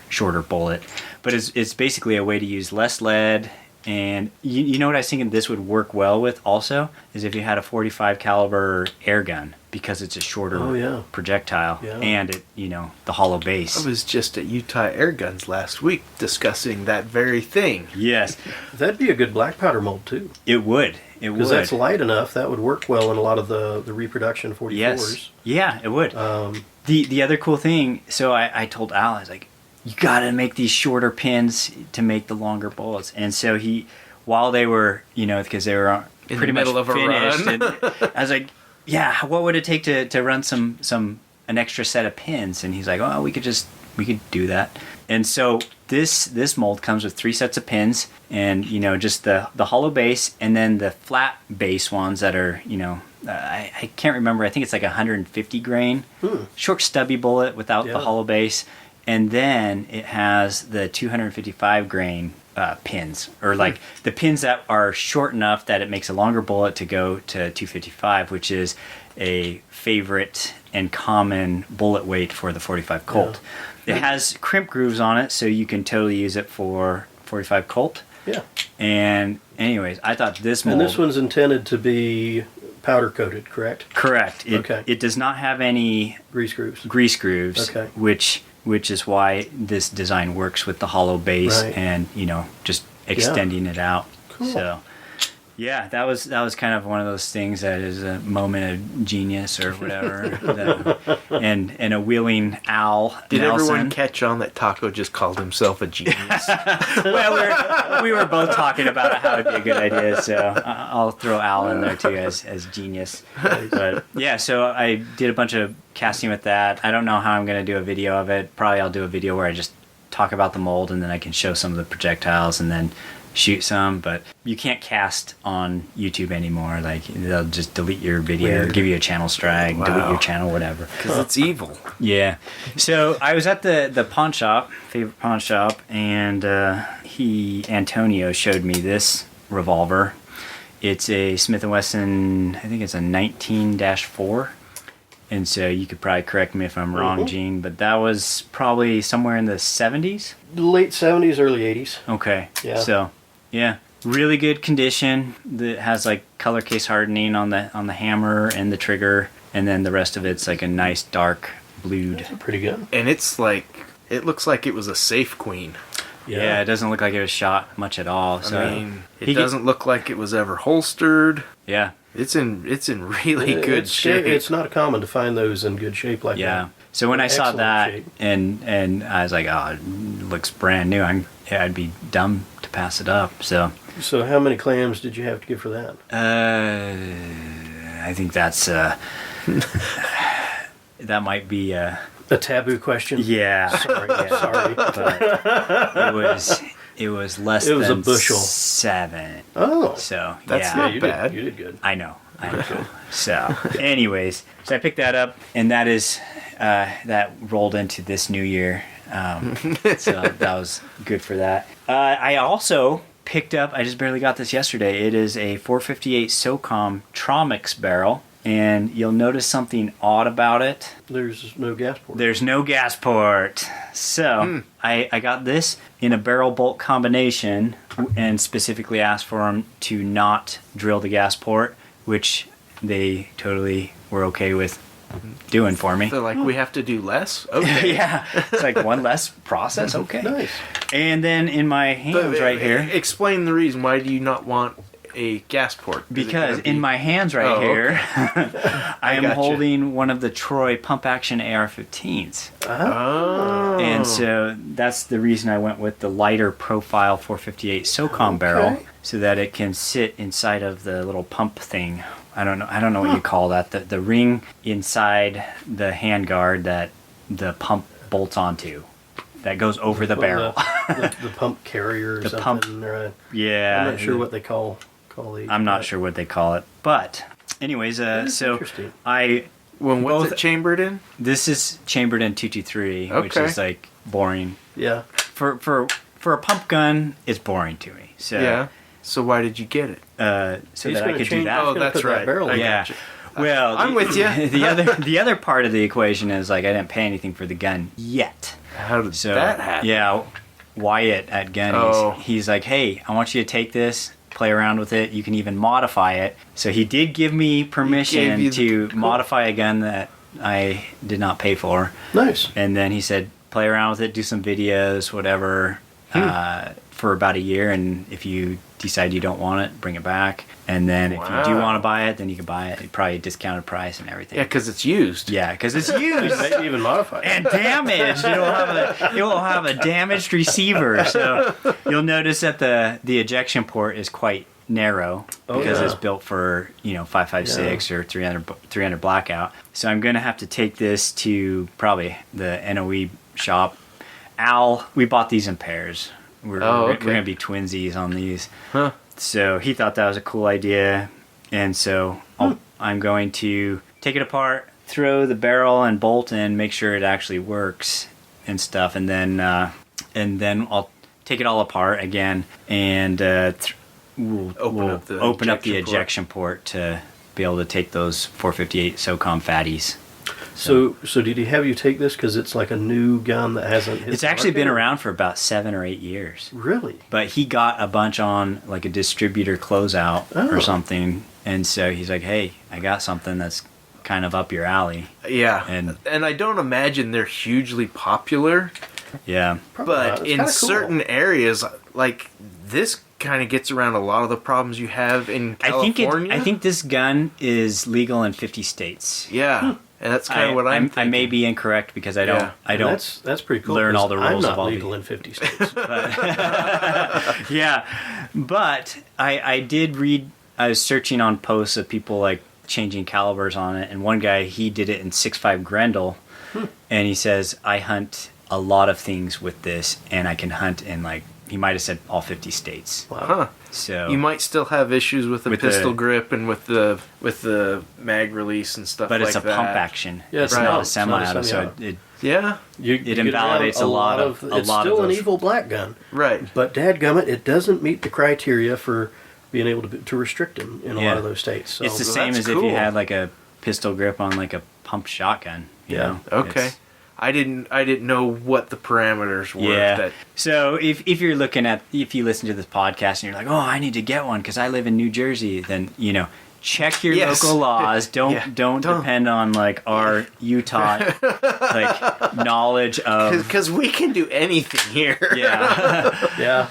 bullet. But it's basically a way to use less lead. And you know what I was thinking this would work well with also is if you had a 45 caliber air gun, because it's a shorter projectile and it, the hollow base. I was just at Utah Air Guns last week discussing that very thing. Yes, That'd be a good black powder mold too, it would. It would. because that's light enough. That would work well in a lot of the reproduction 44s. Yes. Yeah, it would. The other cool thing, so I told Al, I was like, you gotta make these shorter pins to make the longer bullets. And so while they were, because they were In pretty the middle much of a finished, run. and I was like, yeah, what would it take to run an extra set of pins? And he's like, oh, we could do that. And so this mold comes with 3 sets of pins, and just the hollow base, and then the flat base ones that are I can't remember. I think it's like 150 grain, short stubby bullet without the hollow base, and then it has the 255 grain pins, or like the pins that are short enough that it makes a longer bullet to go to 255, which is a favorite and common bullet weight for the 45 Colt. It has crimp grooves on it, so you can totally use it for 45 Colt. Yeah. And anyways, I thought this mold... And this one's intended to be powder coated, correct? Correct. Okay. It does not have any Grease grooves. grease grooves, Okay. which is why this design works with the hollow base Right. and just extending it out. Cool. So yeah, that was kind of one of those things that is a moment of genius or whatever. and a wheeling Al Did Nelson. everyone catch on that Taco just called himself a genius? Well, we were both talking about how it'd be a good idea, so I'll throw Al in there too as genius. But yeah, so I did a bunch of casting with that. I don't know how I'm going to do a video of it. Probably I'll do a video where I just talk about the mold, and then I can show some of the projectiles and then shoot some. But you can't cast on YouTube anymore. Like, they'll just delete your video, Weird. give you a channel strike, delete your channel, whatever. Because it's evil. Yeah. So I was at the pawn shop, favorite pawn shop, and Antonio showed me this revolver. It's a Smith & Wesson, I think it's a 19-4. And so you could probably correct me if I'm wrong, Gene, but that was probably somewhere in the 70s? Late 70s, early 80s. Okay. Yeah. So, yeah. Really good condition. That has like color case hardening on the hammer and the trigger, and then the rest of it's like a nice dark blued. That's pretty good. And it's like, it looks like it was a safe queen. Yeah, it doesn't look like it was shot much at all. So I mean, it doesn't look like it was ever holstered. Yeah. It's in really good shape. It's not common to find those in good shape like that. Yeah. So when I saw Excellent that shape. and I was like, oh, it looks brand new. I'd be dumb to pass it up. So So how many clams did you have to give for that? I think that's that might be A taboo question? yeah. Sorry. Sorry. But it was less It was than a bushel. 7. Oh. So That's yeah. not you bad. You did good. I know. So, anyways, so I picked that up, and that is that rolled into this new year. So that was good for that. I also picked up. I just barely got this yesterday. It is a 458 SOCOM Tromix barrel, and you'll notice something odd about it. There's no gas port. There's no gas port. So I got this in a barrel bolt combination and specifically asked for them to not drill the gas port, which they totally were okay with doing for me. They're like, we have to do less? Okay. Yeah, it's like one less process. Okay. Nice. And then in my hands right here, Explain the reason. Why do you not want a gas port? Is it because gonna in be- my hands right Oh, here, I am gotcha. holding one of the Troy pump action AR-15s. Oh. And so that's the reason I went with the lighter profile 458 SOCOM barrel, so that it can sit inside of the little pump thing. I don't know what you call that. The ring inside the handguard that the pump bolts onto, that goes over the barrel. The pump carrier or The something. pump- Right. Yeah. I'm not sure what they call these. I'm not sure what they call it. But anyways, That is so interesting. I What's both- it chambered in? this is chambered in 223, which Okay. is like boring. Yeah. For a pump gun, it's boring to me. So Yeah. So why did you get it? so He's that I gonna could do change- that. he's Oh, gonna that's put that right. barrel in. Yeah. gotcha. Well, I'm with you. The other part of the equation is like I didn't pay anything for the gun yet. How did So that happen? yeah, Wyatt at Gunny's, Oh. he's like, hey, I want you to take this, play around with it. You can even modify it. So he did give me permission you to modify a gun that I did not pay for. Nice. And then he said, play around with it, do some videos, whatever, for about a year. And if you decide you don't want it, bring it back. And then if you do Wow. want to buy it, then you can buy it. Probably a discounted price and everything. Yeah, because it's used. Yeah, because it's used Maybe even modify it. and damaged. It will have a damaged receiver. So you'll notice that the ejection port is quite narrow because yeah. it's built for 5.56 or 300 blackout. So I'm gonna have to take this to probably the NOE shop. Al, we bought these in pairs. We're gonna be twinsies on these. Huh. So he thought that was a cool idea, and so I'm going to take it apart, throw the barrel and bolt in, make sure it actually works and stuff, and then I'll take it all apart again and we'll Open up the ejection port to be able to take those 458 SOCOM fatties. So did he have you take this because it's like a new gun that hasn't hit It's the actually been market? around for about 7 or 8 years. Really? But he got a bunch on like a distributor closeout or something, and so he's like, "Hey, I got something that's kind of up your alley." Yeah. And- And I don't imagine they're hugely popular, Yeah, Probably not. but It's in kinda cool. certain areas, like this kind of gets around a lot of the problems you have in California. I think this gun is legal in 50 states. Yeah. And that's kind of what I'm I may be incorrect because I don't Yeah. I don't That's pretty cool. learn 'cause all the rules I'm of not all legal the- in 50 states. Yeah, but I did read. I was searching on posts of people like changing calibers on it, and one guy, he did it in 6.5 Grendel, and he says, I hunt a lot of things with this, and I can hunt in like, he might have said all 50 states. Wow. Huh. So You might still have issues with the With pistol the- grip and with the mag release and stuff but like it's a that. pump action. Yeah, it's it's not not- a it's not a semi-auto, so semi-auto. it Yeah. You It get invalidates around a lot of it's still an those. evil black gun, Right. but dadgummit, it doesn't meet the criteria for being able to restrict them in a Yeah. lot of those states. So it's the well, same that's as if you cool. had like a pistol grip on like a pumped shotgun. You know? Okay. It's- I didn't know what the parameters were. Yeah. So if you listen to this podcast and you're like, oh, I need to get one because I live in New Jersey, then check your local laws. Don't depend on like our Utah like knowledge of, because we can do anything here. Yeah. Yeah.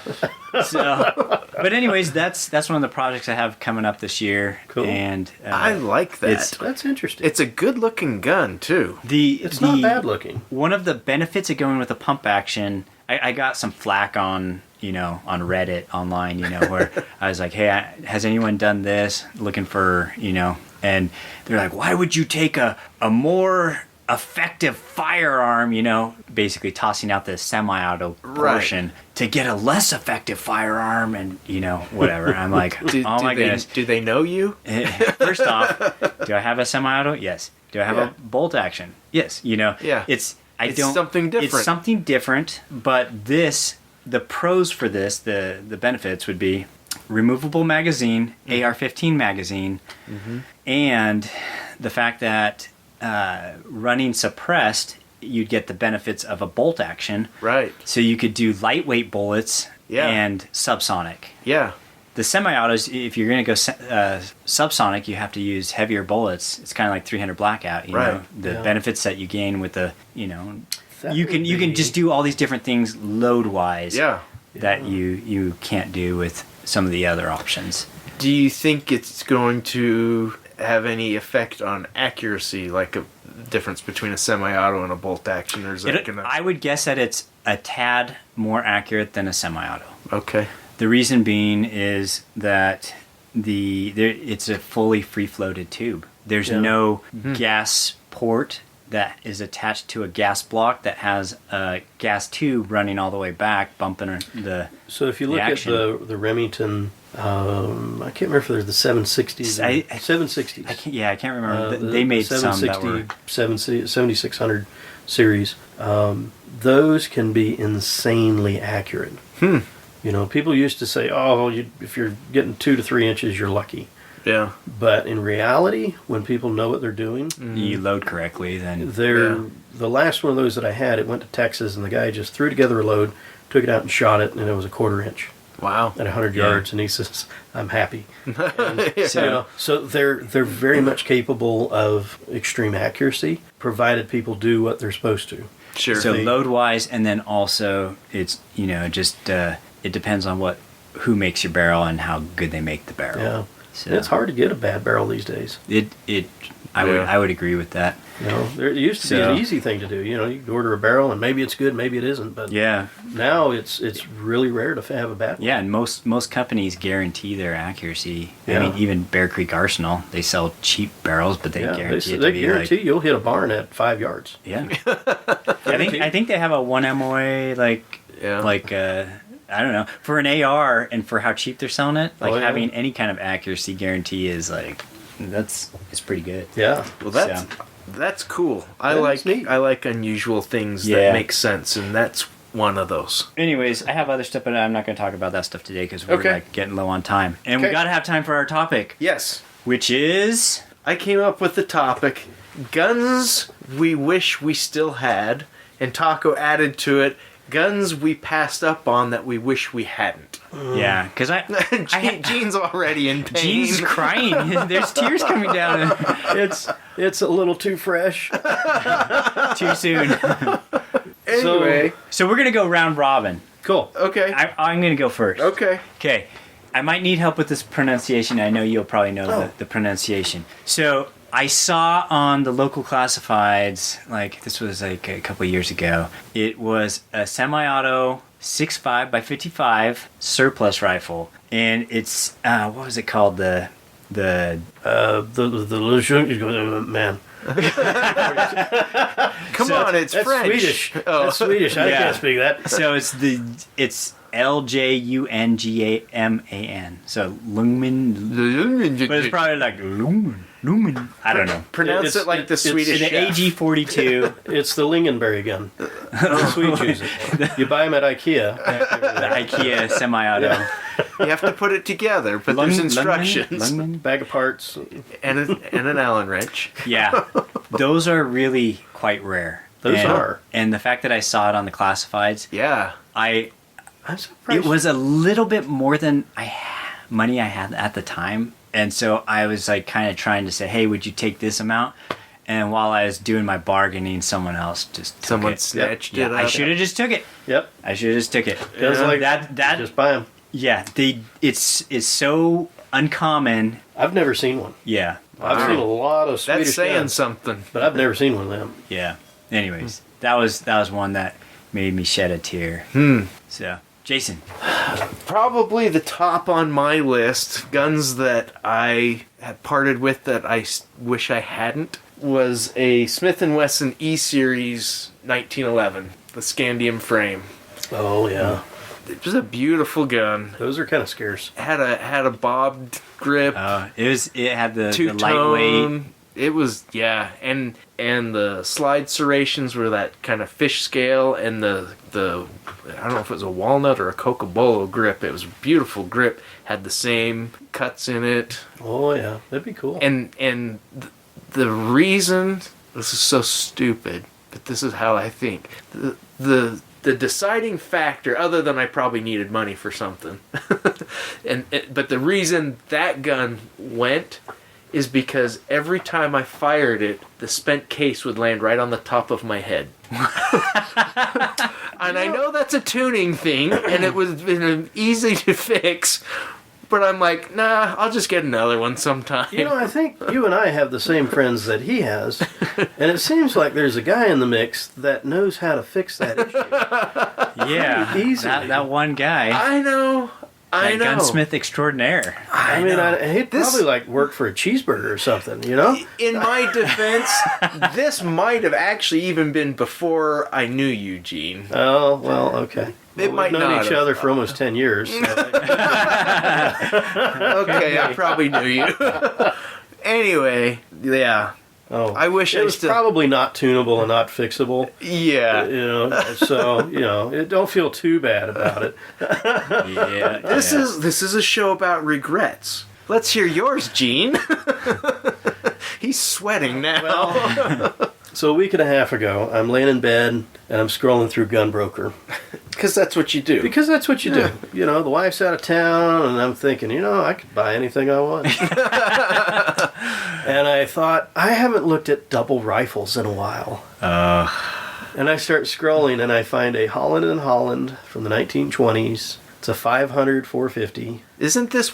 But anyways, that's one of the projects I have coming up this year. Cool. And I like that. That's interesting. It's a good looking gun too. It's not bad looking. One of the benefits of going with a pump action, I got some flack on Reddit online, where I was like, hey, has anyone done this? Looking for, and they're like, why would you take a more effective firearm, basically tossing out the semi-auto portion to get a less effective firearm and, whatever. I'm like, oh my goodness. Do they know you? First off, do I have a semi-auto? Yes. Do I have a bolt action? Yes. Yeah. It's something different. It's something different, but the pros for this, the benefits would be removable magazine, AR-15 magazine, and the fact that running suppressed, you'd get the benefits of a bolt action. Right. So you could do lightweight bullets Yeah. and subsonic. Yeah. The semi-autos, if you're going to go subsonic, you have to use heavier bullets. It's kind of like 300 Blackout, you know. The benefits that you gain with the, you can just do all these different things load-wise that you can't do with some of the other options. Do you think it's going to have any effect on accuracy, like a difference between a semi-auto and a bolt action, or is that gonna... I would guess that it's a tad more accurate than a semi-auto. Okay. The reason being is that it's a fully free-floated tube. There's no gas port that is attached to a gas block that has a gas tube running all the way back, bumping the So if you look at the Remington, I can't remember if they're the 760s. 760s. I can't remember. They made some that were 7600 series. Those can be insanely accurate. People used to say, if you're getting 2 to 3 inches, you're lucky. Yeah. But in reality, when people know what they're doing, you load correctly, then the last one of those that I had, it went to Texas, and the guy just threw together a load, took it out and shot it, and it was a 1/4 inch. Wow. At 100 yards, and he says, "I'm happy." And, so they're very much capable of extreme accuracy, provided people do what they're supposed to. Sure. So load wise, and then also it's it depends on who makes your barrel and how good they make the barrel. Yeah. So It's hard to get a bad barrel these days. I would agree with that. There used to be an easy thing to do. You could order a barrel, and maybe it's good, maybe it isn't. But now it's really rare to have a bad one. Yeah, and most companies guarantee their accuracy. Yeah. I mean, even Bear Creek Arsenal, they sell cheap barrels, but they guarantee they guarantee you'll hit a barn at 5 yards. Yeah. I think they have a 1 MOA I don't know, for an AR and for how cheap they're selling it. Having any kind of accuracy guarantee is it's pretty good. Yeah. Well, that's cool. I like unusual things that make sense, and that's one of those. Anyways, I have other stuff, but I'm not going to talk about that stuff today because we're getting low on time, and we got to have time for our topic. Yes. Which is, I came up with the topic: guns we wish we still had, and Taco added to it: guns we passed up on that we wish we hadn't. Yeah, because Gene's already in pain. Gene's crying. There's tears coming down. It's a little too fresh. Too soon. Anyway. So we're going to go round robin. Cool. Okay. I'm going to go first. Okay. Okay. I might need help with this pronunciation. I know you'll probably know the pronunciation. So I saw on the local classifieds, this was a couple years ago, it was a semi-auto 6.5 by 55 surplus rifle, and it's what was it called? The man. Come on, it's that's French. Swedish. That's Swedish. I can't speak that. So it's LJUNGAMAN. So lumen, but it's probably like lumen. I don't know. Pronounce it like the Swedish chef. The AG-42. It's the Lingonberry gun. The Swedes use it. You buy them at IKEA. The IKEA semi-auto. You have to put it together, but there's instructions. Bag of parts. And an Allen wrench. Yeah. Those are really quite rare. Those are. And the fact that I saw it on the classifieds, Yeah. I'm surprised. it was a little bit more than money I had at the time. And so I was like kind of trying to say, hey, would you take this amount? And while I was doing my bargaining, someone else just took Someone it. snatched Yeah, it up. I should have just took it. Yep. I should have just took it. Feels like that just buy them. yeah, it's so uncommon. I've never seen one. Yeah. I've seen a lot of Swedish That's saying guns, something. but I've never seen one of them. Yeah. Anyways, that was one that made me shed a tear. So, Jason. Probably the top on my list, guns that I had parted with that I wish I hadn't, was a Smith & Wesson E-Series 1911, the Scandium frame. Oh yeah, It was a beautiful gun. those are kind of scarce. Had a bobbed grip, It had the lightweight. two-tone. It was, yeah, and the slide serrations were that kind of fish scale, and the I don't know if it was a walnut or a cocobolo grip. It was a beautiful grip. Had the same cuts in it, Oh yeah, that'd be cool. and the reason, this is so stupid, but this is how I think. The deciding factor, other than I probably needed money for something, but the reason that gun went is because every time I fired it, the spent case would land right on the top of my head. And I know that's a tuning thing, and it was easy to fix, but I'm like, nah, I'll just get another one sometime. You know, I think you and I have the same friends that he has, and it seems like there's a guy in the mix that knows how to fix that issue. Yeah. Easily. That one guy. I know. That gunsmith extraordinaire. I mean, he'd probably like work for a cheeseburger or something, you know? In my defense, this might have actually even been before I knew Eugene. Oh, well, okay. It might We've known not each have. other for almost 10 years. So Okay, I probably knew you. Anyway, yeah. oh, I wish it I was still... probably not tunable and not fixable. Yeah. You know, so, you know, don't feel too bad about it. Yeah. This is a show about regrets. Let's hear yours, Gene. He's sweating now. So a week and a half ago, I'm laying in bed and I'm scrolling through Gunbroker. Because that's what you do. Because that's what you do. You know, the wife's out of town and I'm thinking, you know, I could buy anything I want. And I thought, I haven't looked at double rifles in a while. And I start scrolling and I find a Holland & Holland from the 1920s. It's a 500 450. Isn't this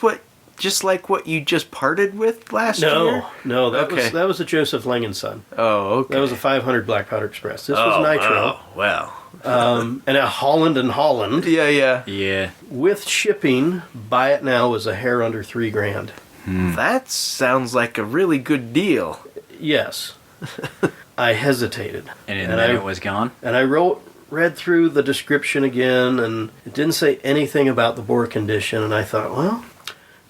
just like what you just parted with last year? No, Okay. that was a Joseph Langenson. Oh, okay. That was a 500 Black Powder Express. This was Nitro. Oh, well. And a Holland & Holland. Yeah. Yeah. With shipping, buy it now was a hair under $3,000. That sounds like a really good deal. Yes. I hesitated. And then it was gone. And I read through the description again, and it didn't say anything about the bore condition, and I thought, well,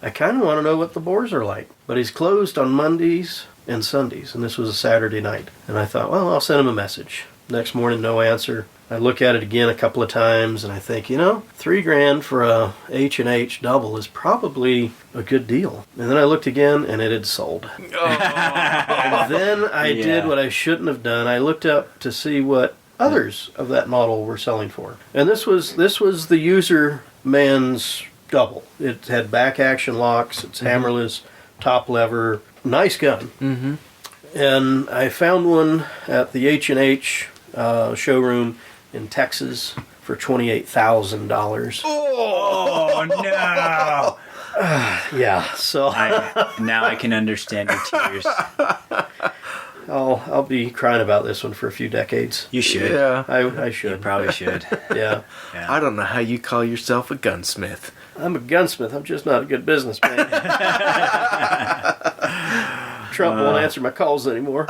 I kind of want to know what the bores are like. But he's closed on Mondays and Sundays, and this was a Saturday night. And I thought, well, I'll send him a message. Next morning, no answer. I look at it again a couple of times, and I think, you know, $3,000 for a H&H double is probably a good deal. And then I looked again, and it had sold. And then I did what I shouldn't have done. I looked up to see what others of that model were selling for. And this was the user man's double. It had back action locks, it's hammerless, top lever, nice gun. Mm-hmm. And I found one at the H&H showroom in Texas for $28,000. Oh no! Yeah, so Now I can understand your tears. I'll be crying about this one for a few decades. You should. Yeah. I You should. probably should. Yeah. Yeah. I don't know how you call yourself a gunsmith. I'm a gunsmith. I'm just not a good businessman. Trump won't answer my calls anymore.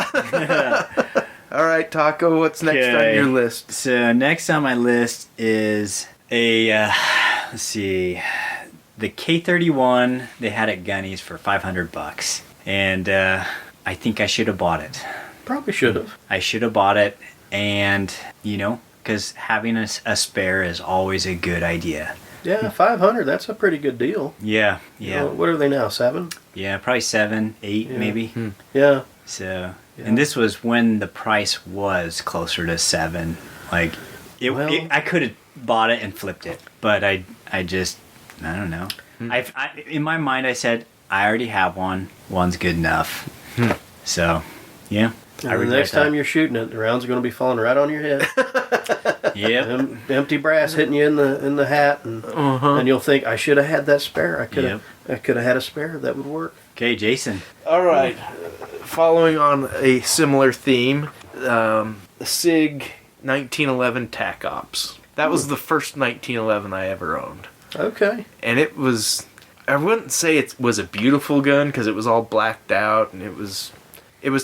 All right, Taco, what's next on your list? So next on my list is a let's see, the K31 they had at Gunny's for $500, and I think I should have bought it. Probably should have. I should have bought it, and you know, because having a spare is always a good idea. Yeah, 500. That's a pretty good deal. Yeah, You yeah, know, what are they now? 7? yeah. Probably 7, 8, Yeah. maybe. Yeah. So, Yeah. and this was when the price was closer to 7. Like, I could have bought it and flipped it, but I don't know. In my mind, I said I already have one. One's good enough. So, yeah. And the next time you're shooting it, the rounds are going to be falling right on your head. Yep. Empty brass hitting you in the hat, and you'll think, I should have had that spare. I could have had a spare that would work. Okay, Jason. All right. Following on a similar theme, the SIG 1911 TAC Ops. That was the first 1911 I ever owned. Okay. And it was, I wouldn't say it was a beautiful gun because it was all blacked out and it was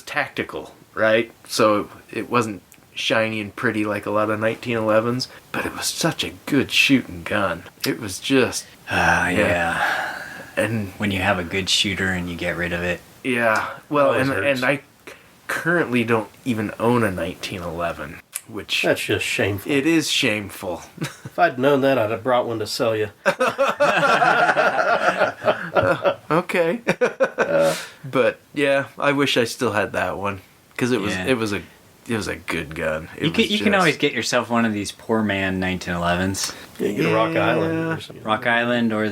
tactical, right? So it wasn't shiny and pretty like a lot of 1911s, but it was such a good shooting gun. It was just... yeah. And when you have a good shooter and you get rid of it. yeah, well, Always and hurts. I currently don't even own a 1911, which... That's just shameful. It is shameful. If I'd known that, I'd have brought one to sell you. Okay. But yeah, I wish I still had that one because it was a good gun. You can always get yourself one of these poor man 1911s. Yeah, you get a Rock Island or something. Rock Island or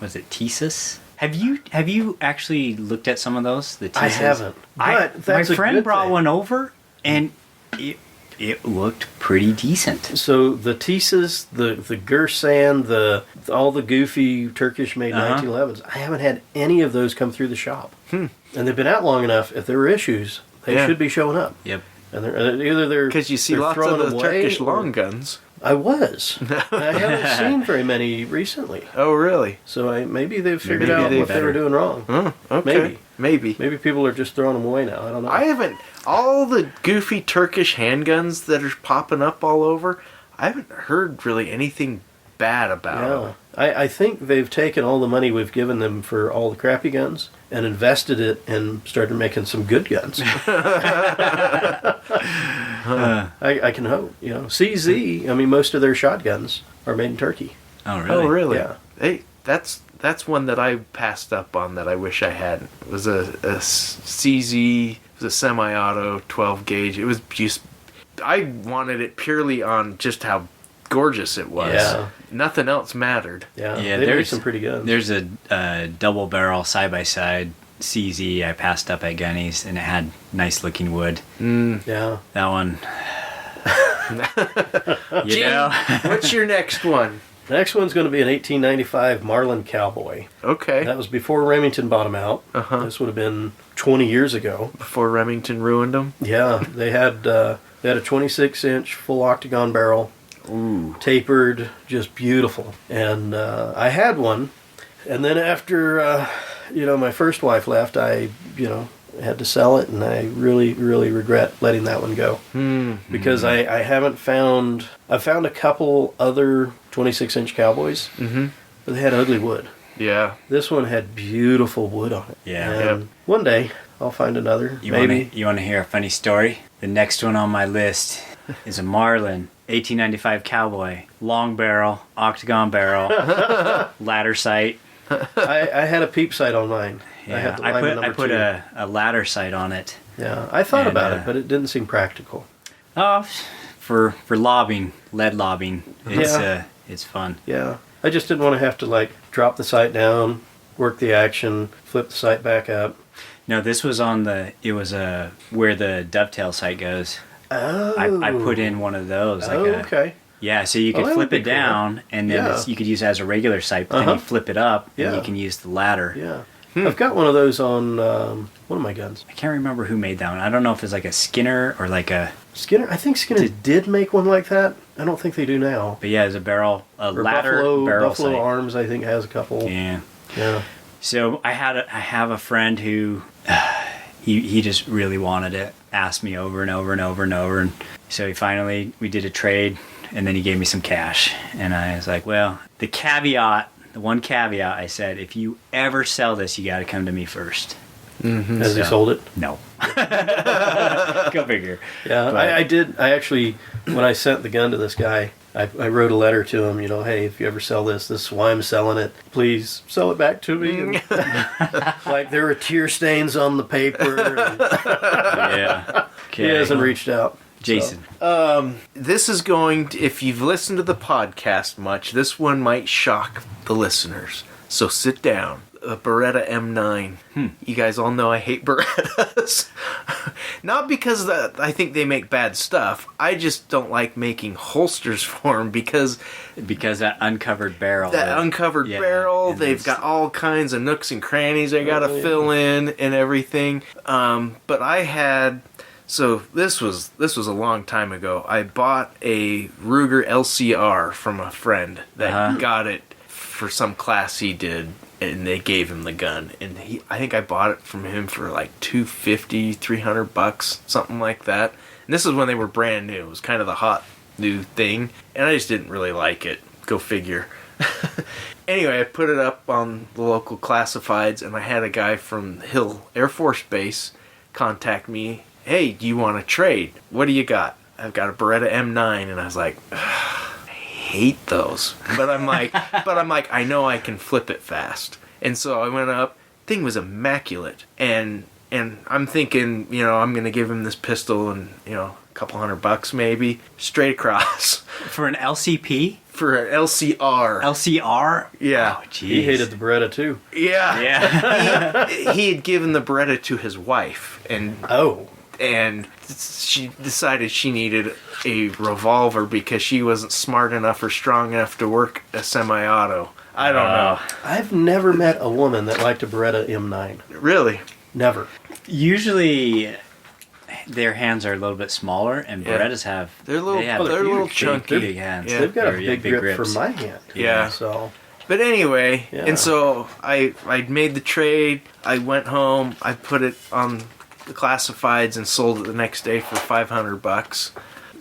was it Tesis? Have you actually looked at some of those? The Tesis? I haven't. But that's my a friend good brought thing. one over and it looked pretty decent. So the Tesis, the Gersan, all the goofy Turkish-made 1911s, I haven't had any of those come through the shop. And they've been out long enough. If there were issues, they should be showing up. Yep. And they're because you see they're lots of throwing the them away, Turkish or- long guns. I was. I haven't seen very many recently. Oh, really? So maybe they've figured Maybe out they what they were better. doing wrong. Oh, okay. Maybe. Maybe people are just throwing them away now. I don't know. I haven't. All the goofy Turkish handguns that are popping up all over, I haven't heard really anything bad about them. I think they've taken all the money we've given them for all the crappy guns and invested it and started making some good guns. I can hope. CZ, I mean, most of their shotguns are made in Turkey. Oh, really? Oh, really? Yeah. Hey, that's one that I passed up on that I wish I hadn't. It was a CZ, it was a semi-auto 12 gauge. It was just, I wanted it purely on just how gorgeous it was. Yeah. Nothing else mattered. Yeah, Yeah, they made there's some pretty guns. There's a double barrel side by side CZ I passed up at Gunny's and it had nice looking wood. Yeah. That one. Gene, what's your next one? The next one's going to be an 1895 Marlin Cowboy. Okay. That was before Remington bought them out. Uh-huh. This would have been 20 years ago. Before Remington ruined them? Yeah, they had a 26-inch full octagon barrel. Ooh. Tapered, just beautiful. And I had one, and then after my first wife left, I had to sell it, and I really regret letting that one go because I haven't found. I found a couple other 26-inch Cowboys, but they had ugly wood. Yeah. This one had beautiful wood on it. Yeah. And one day I'll find another. You maybe. want to hear a funny story? The next one on my list is a Marlin 1895 Cowboy, long barrel, octagon barrel, ladder sight. I had a peep sight on mine. I Yeah, had the I Lyman put number 2. a ladder sight on it. Yeah, I thought And, about it, but it didn't seem practical. Oh, for lobbing, lead lobbing, Yeah. it's fun. Yeah, I just didn't want to have to drop the sight down, work the action, flip the sight back up. No, this was on where the dovetail sight goes. Oh, I put in one of those. okay. Yeah, so you Oh, could that would flip be it cool. down, and then Yeah. you could use it as a regular sight, but then Uh-huh. you flip it up, and Yeah. you can use the ladder. Yeah, I've got one of those on one of my guns. I can't remember who made that one. I don't know if it's like a Skinner or like a... Skinner, I think Skinner did make one like that. I don't think they do now. But yeah, it's a Or ladder barrel Buffalo sight. Arms, I think, has a couple. Yeah. Yeah. So I have a friend who he just really wanted it. Asked me over and over and over and over, and so we did a trade, and then he gave me some cash, and I was like, well, the one caveat, I said, if you ever sell this, you got to come to me first. Has he So- sold it? No. Go figure. Yeah, But- I did. I actually, when I sent the gun to this guy, I wrote a letter to him, hey, if you ever sell this is why I'm selling it. Please sell it back to me. And, like there were tear stains on the paper. And Yeah. he hasn't reached out. Jason. This is going to, if you've listened to the podcast much, this one might shock the listeners. So sit down. A Beretta M9. You guys all know I hate Berettas. Not because I think they make bad stuff. I just don't like making holsters for them because that uncovered barrel. Barrel, they've got all kinds of nooks and crannies they got to fill in and everything. But I had... So this was a long time ago. I bought a Ruger LCR from a friend that got it for some class he did, and they gave him the gun. And I think I bought it from him for like $250, $300, something like that. And this is when they were brand new. It was kind of the hot new thing, and I just didn't really like it. Go figure. Anyway, I put it up on the local classifieds, and I had a guy from Hill Air Force Base contact me. Hey, do you want to trade? What do you got? I've got a Beretta M9, and I was like, I hate those. But I'm like, I know I can flip it fast. And so I went up. Thing was immaculate, and I'm thinking, I'm gonna give him this pistol, and a couple $100 maybe, straight across For an LCP? for an LCR. LCR? Yeah. Oh, jeez. He hated the Beretta too. Yeah. Yeah. He had given the Beretta to his wife, and she decided she needed a revolver because she wasn't smart enough or strong enough to work a semi-auto. I don't know. I've never met a woman that liked a Beretta M9. Really? Never. Usually, their hands are a little bit smaller, and Berettas have... They're little, they have they're a little big, chunky. big hands. Yeah. They've got a They're, big grip grips. for my hand. Yeah. So... But anyway, Yeah. and so I made the trade. I went home. I put it on the classifieds and sold it the next day for $500.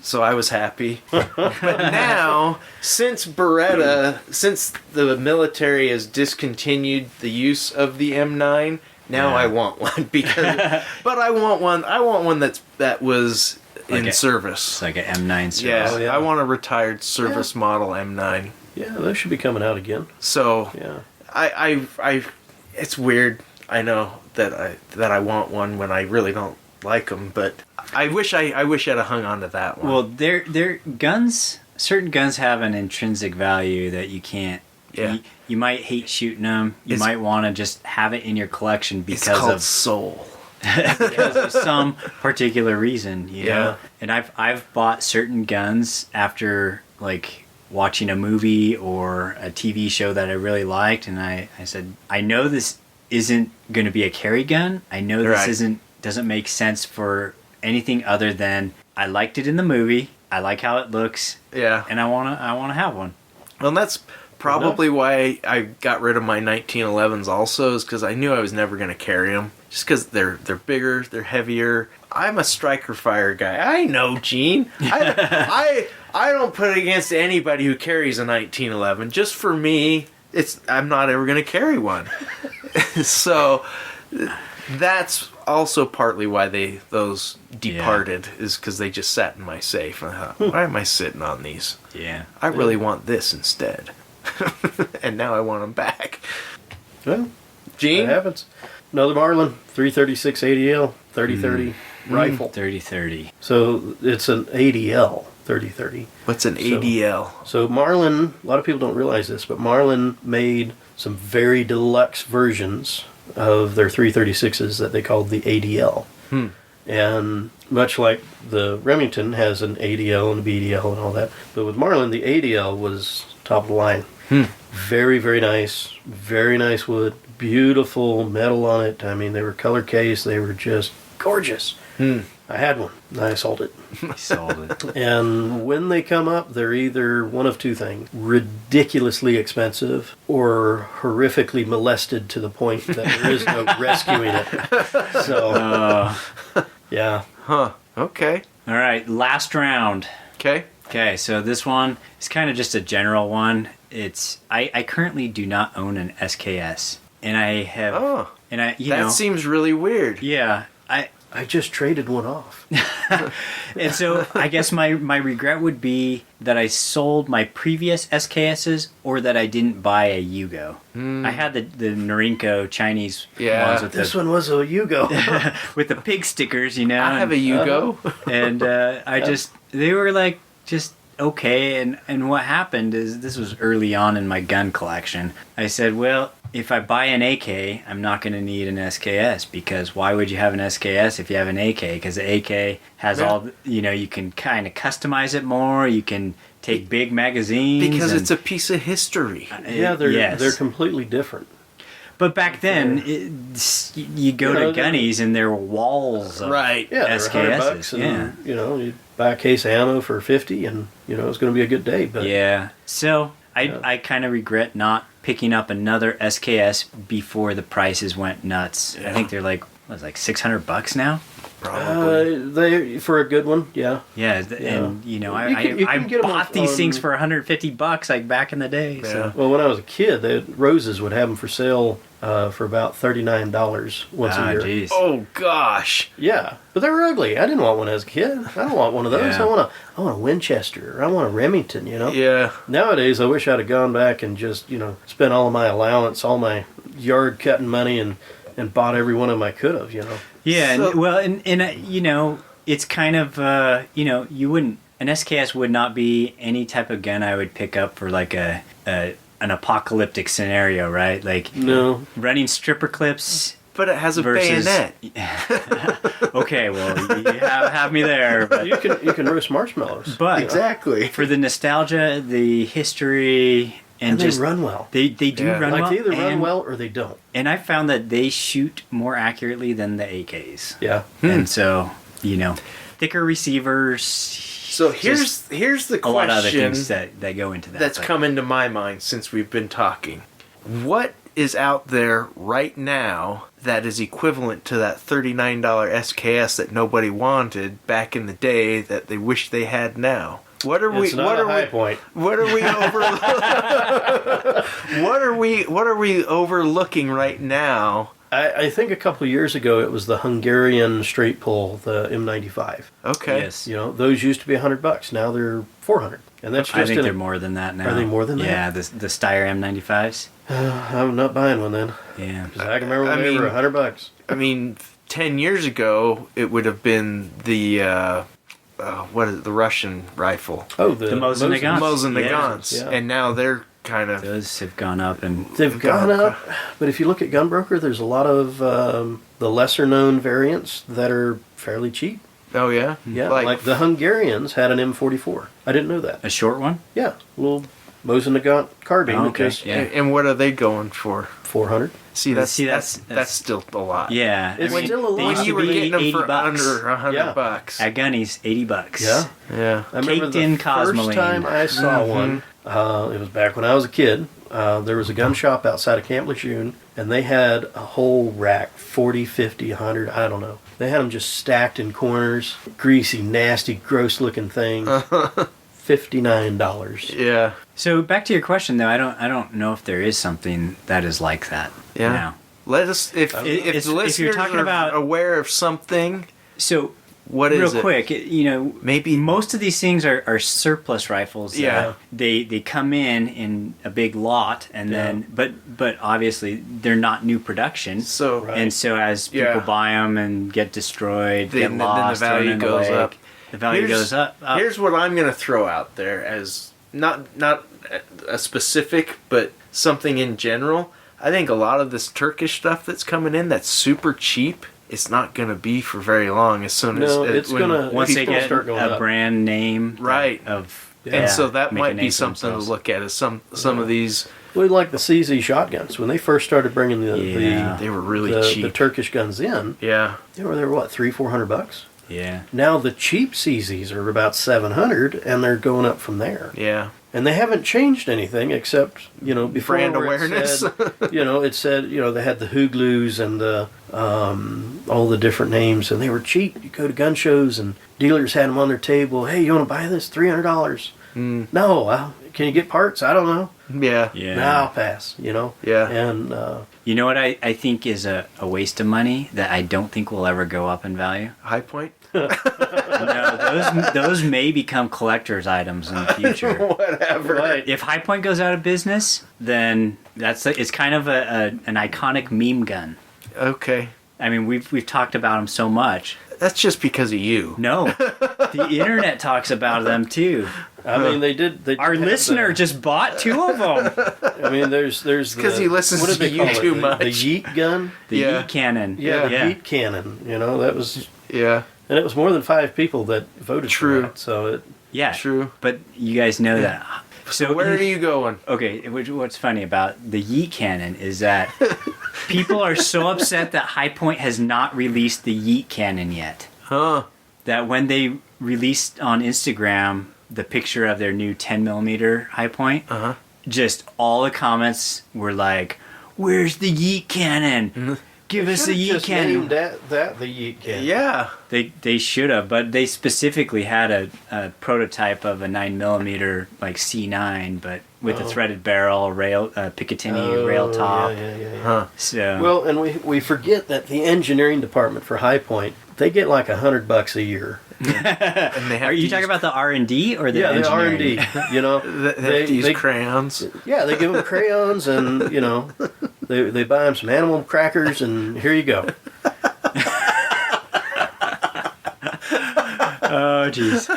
So I was happy. But now, since the military has discontinued the use of the M9, now I want one because. But I want one that was like in service. It's like an M9 service. Yeah, Oh, yeah. I want a retired service model M9. Yeah, those should be coming out again. So Yeah. I it's weird. I know that I want one when I really don't like them, but I wish I'd have hung on to that one. Well, their guns, certain guns have an intrinsic value that you can't. Yeah. You might hate shooting them. You might want to just have it in your collection it's called because of soul. because of some particular reason. You Yeah. know? And I've bought certain guns after like watching a movie or a TV show that I really liked, and I said, I know this isn't going to be a carry gun. I know this doesn't make sense for anything other than I liked it in the movie. I like how it looks. Yeah. And I wanna have one. Well, that's probably why I got rid of my 1911s also, is because I knew I was never going to carry them. Just because they're bigger, they're heavier. I'm a striker fire guy. I know, Gene. I don't put it against anybody who carries a 1911. Just for me, I'm not ever going to carry one. So that's also partly why those departed, is because they just sat in my safe. And I thought, why am I sitting on these? Yeah. I really want this instead. And now I want them back. Well, Gene? that happens. Another Marlin, 336 ADL, 30-30 rifle. 30-30. So it's an ADL, 30-30. What's an ADL? So Marlin, a lot of people don't realize this, but Marlin made some very deluxe versions of their 336s that they called the ADL. And much like the Remington has an ADL and a BDL and all that, but with Marlin, the ADL was top of the line. Very, very nice wood, beautiful metal on it. I mean, they were color case, they were just gorgeous. I had one, and I sold it. He sold it. And when they come up, they're either one of two things: ridiculously expensive or horrifically molested to the point that there is no rescuing it. So, yeah. Huh. Okay. All right, last round. Okay. Okay, so this one is kind of just a general one. I currently do not own an SKS, and I have, Oh. and I That seems really weird. yeah, I just traded one off. And so I guess my regret would be that I sold my previous SKSs or that I didn't buy a Yugo. I had the Norinco Chinese ones with This one was a Yugo. with the pig stickers, you know. I have a Yugo. And they were like just okay. And what happened is, this was early on in my gun collection. I said, well, if I buy an AK, I'm not going to need an SKS, because why would you have an SKS if you have an AK? Because the AK has all, you know, you can kind of customize it more. You can take big magazines. Because it's a piece of history. They're completely different. But back then, you go to Gunnies and there were walls of SKSs. And, you know, you buy a case of ammo for $50 and, you know, it's going to be a good day. But so I kind of regret not picking up another SKS before the prices went nuts. I think they're like, like $600 now? Probably. They for a good one, yeah. And you know, You I can get 'em bought these things for $150 like back in the day. So. Well, when I was a kid, Roses would have them for sale for about $39 once a year. Geez. Oh gosh. Yeah, but they were ugly. I didn't want one as a kid. I don't want one of those. Yeah. I want a Winchester, or I want a Remington. You know. Yeah. Nowadays, I wish I'd have gone back and just, you know, spent all of my allowance, all my yard cutting money, and bought every one of them I could have. You know. Yeah, So, and you know, it's kind of you know, you wouldn't, an SKS would not be any type of gun I would pick up for like an apocalyptic scenario, right? Like No. running stripper clips. but it has a versus, bayonet. Okay, well, you have me there. But, You can roast marshmallows. but Exactly. for the nostalgia, the history, and they just run well. They do Yeah. run Like well. they either run and, well or they don't. and I found that they shoot more accurately than the AKs. Yeah. And so, you know, thicker receivers. So here's the a lot of other question things that go into that. that's but- come into my mind since we've been talking. What is out there right now that is equivalent to that $39 SKS that nobody wanted back in the day that they wish they had now? What are It's we? not What a are high we? point. What are we over? What are we overlooking right now? I think a couple of years ago it was the Hungarian straight pull, the M95. Okay. Yes. You know, those used to be $100. Now they're $400, and that's just I think in they're more than that now. Are they more than that? Yeah, the Steyr M95s. I'm not buying one then. Yeah. 'Cause I can remember I when they mean- were $100. I mean, 10 years ago, it would have been the, what is it, the Russian rifle. Oh, The Mosin Nagants. Mosin Yeah. Nagants. Yeah. And now they're kind of... Those have gone up, and They've gone up, but if you look at Gunbroker, there's a lot of the lesser known variants that are fairly cheap. Oh, yeah? Yeah, like the Hungarians had an M44. I didn't know that. a short one. Yeah, little Mosin Nagant carbine, Oh, okay. just Yeah. And what are they going for? 400. See, that's that's- still a lot. Yeah, It's still a lot. They When used you to were be getting them $80 for under $100 Yeah. bucks. at Gunny's, $80. Yeah. Yeah. I remember Caked the in first Cosmoline. time I saw one, it was back when I was a kid. There was a gun shop outside of Camp Lejeune, and they had a whole rack, 40, 50, 100, I don't know. They had them just stacked in corners, greasy, nasty, gross-looking thing. $59. Yeah. So back to your question, though, I don't know if there is something that is like that. Yeah. Now. Let us, if It's- the listeners if you're talking are about- aware of something, So what is real it? quick, you know, Maybe- most of these things are surplus rifles. that Yeah. they come in a big lot, and then but obviously they're not new production. So, Right. And so as people Yeah. buy them and get destroyed, Then- get then the lost, value thrown in the goes lake, up. The value goes up. Here's what I'm going to throw out there as not a specific, but something in general. I think a lot of this Turkish stuff that's coming in that's super cheap, it's not going to be for very long. As soon as No, it's when gonna- once they people get start going a up. brand name, Right. of and so that make a might name be for something to themselves. look at. Is some of these Well, like the CZ shotguns. When they first started bringing Yeah. they were really the cheap. Turkish guns in, Yeah. they were what, $300-400? Yeah. Now the cheap CZs are about 700, and they're going up from there. Yeah. And they haven't changed anything except, you know, before Brand where it awareness. said, it said, they had the Hooglus and the all the different names, and they were cheap. You go to gun shows and dealers had them on their table. Hey, you want to buy this? $300. No, can you get parts? I don't know. Yeah. Yeah. Nah, I'll pass. Yeah. And You know what I think is a waste of money that I don't think will ever go up in value? Hipoint? No, those may become collector's items in the future. Whatever. Right. If Highpoint goes out of business, then it's kind of an iconic meme gun. Okay. I mean, we've talked about them so much. That's just because of you. No, the internet talks about them too. I mean, they did. Our listener just bought 2 of them. I mean, there's because he listens what did to they you call too it? much. The yeet gun. The Yeah. Yeet cannon. Yeah, the yeet cannon. You know, that was, Yeah. and it was more than 5 people that voted True. for that. So it, Yeah, True. But you guys know that. So Where are you going? Okay, what's funny about the Yeet cannon is that people are so upset that Highpoint has not released the Yeet cannon yet. Huh. That when they released on Instagram the picture of their new 10mm Highpoint, Uh-huh. just all the comments were like, "Where's the Yeet cannon? Give us the should've Yeet just cannon." named that the yeet cannon. Yeah. They should have, but they specifically had a prototype of a 9mm like C9, but with a threaded barrel, rail Picatinny rail top. Yeah. Huh. So Well, and we forget that the engineering department for Highpoint, they get like $100 a year. And they have are you to talking use, about the R&D or the Yeah, the engineering? R&D. You know, they have to use crayons? yeah, they give them crayons, and you know, they buy them some animal crackers, and here you go. Oh, jeez.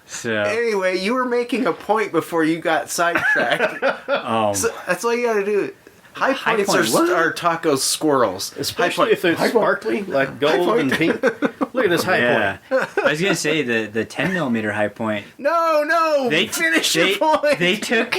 So, Anyway, you were making a point before you got sidetracked. So that's all you got to do. High points High point, what? are tacos squirrels. Especially if it's sparkly, like gold and pink. Look at this Highpoint. yeah. I was gonna say the 10mm Highpoint. No, finish your point. They took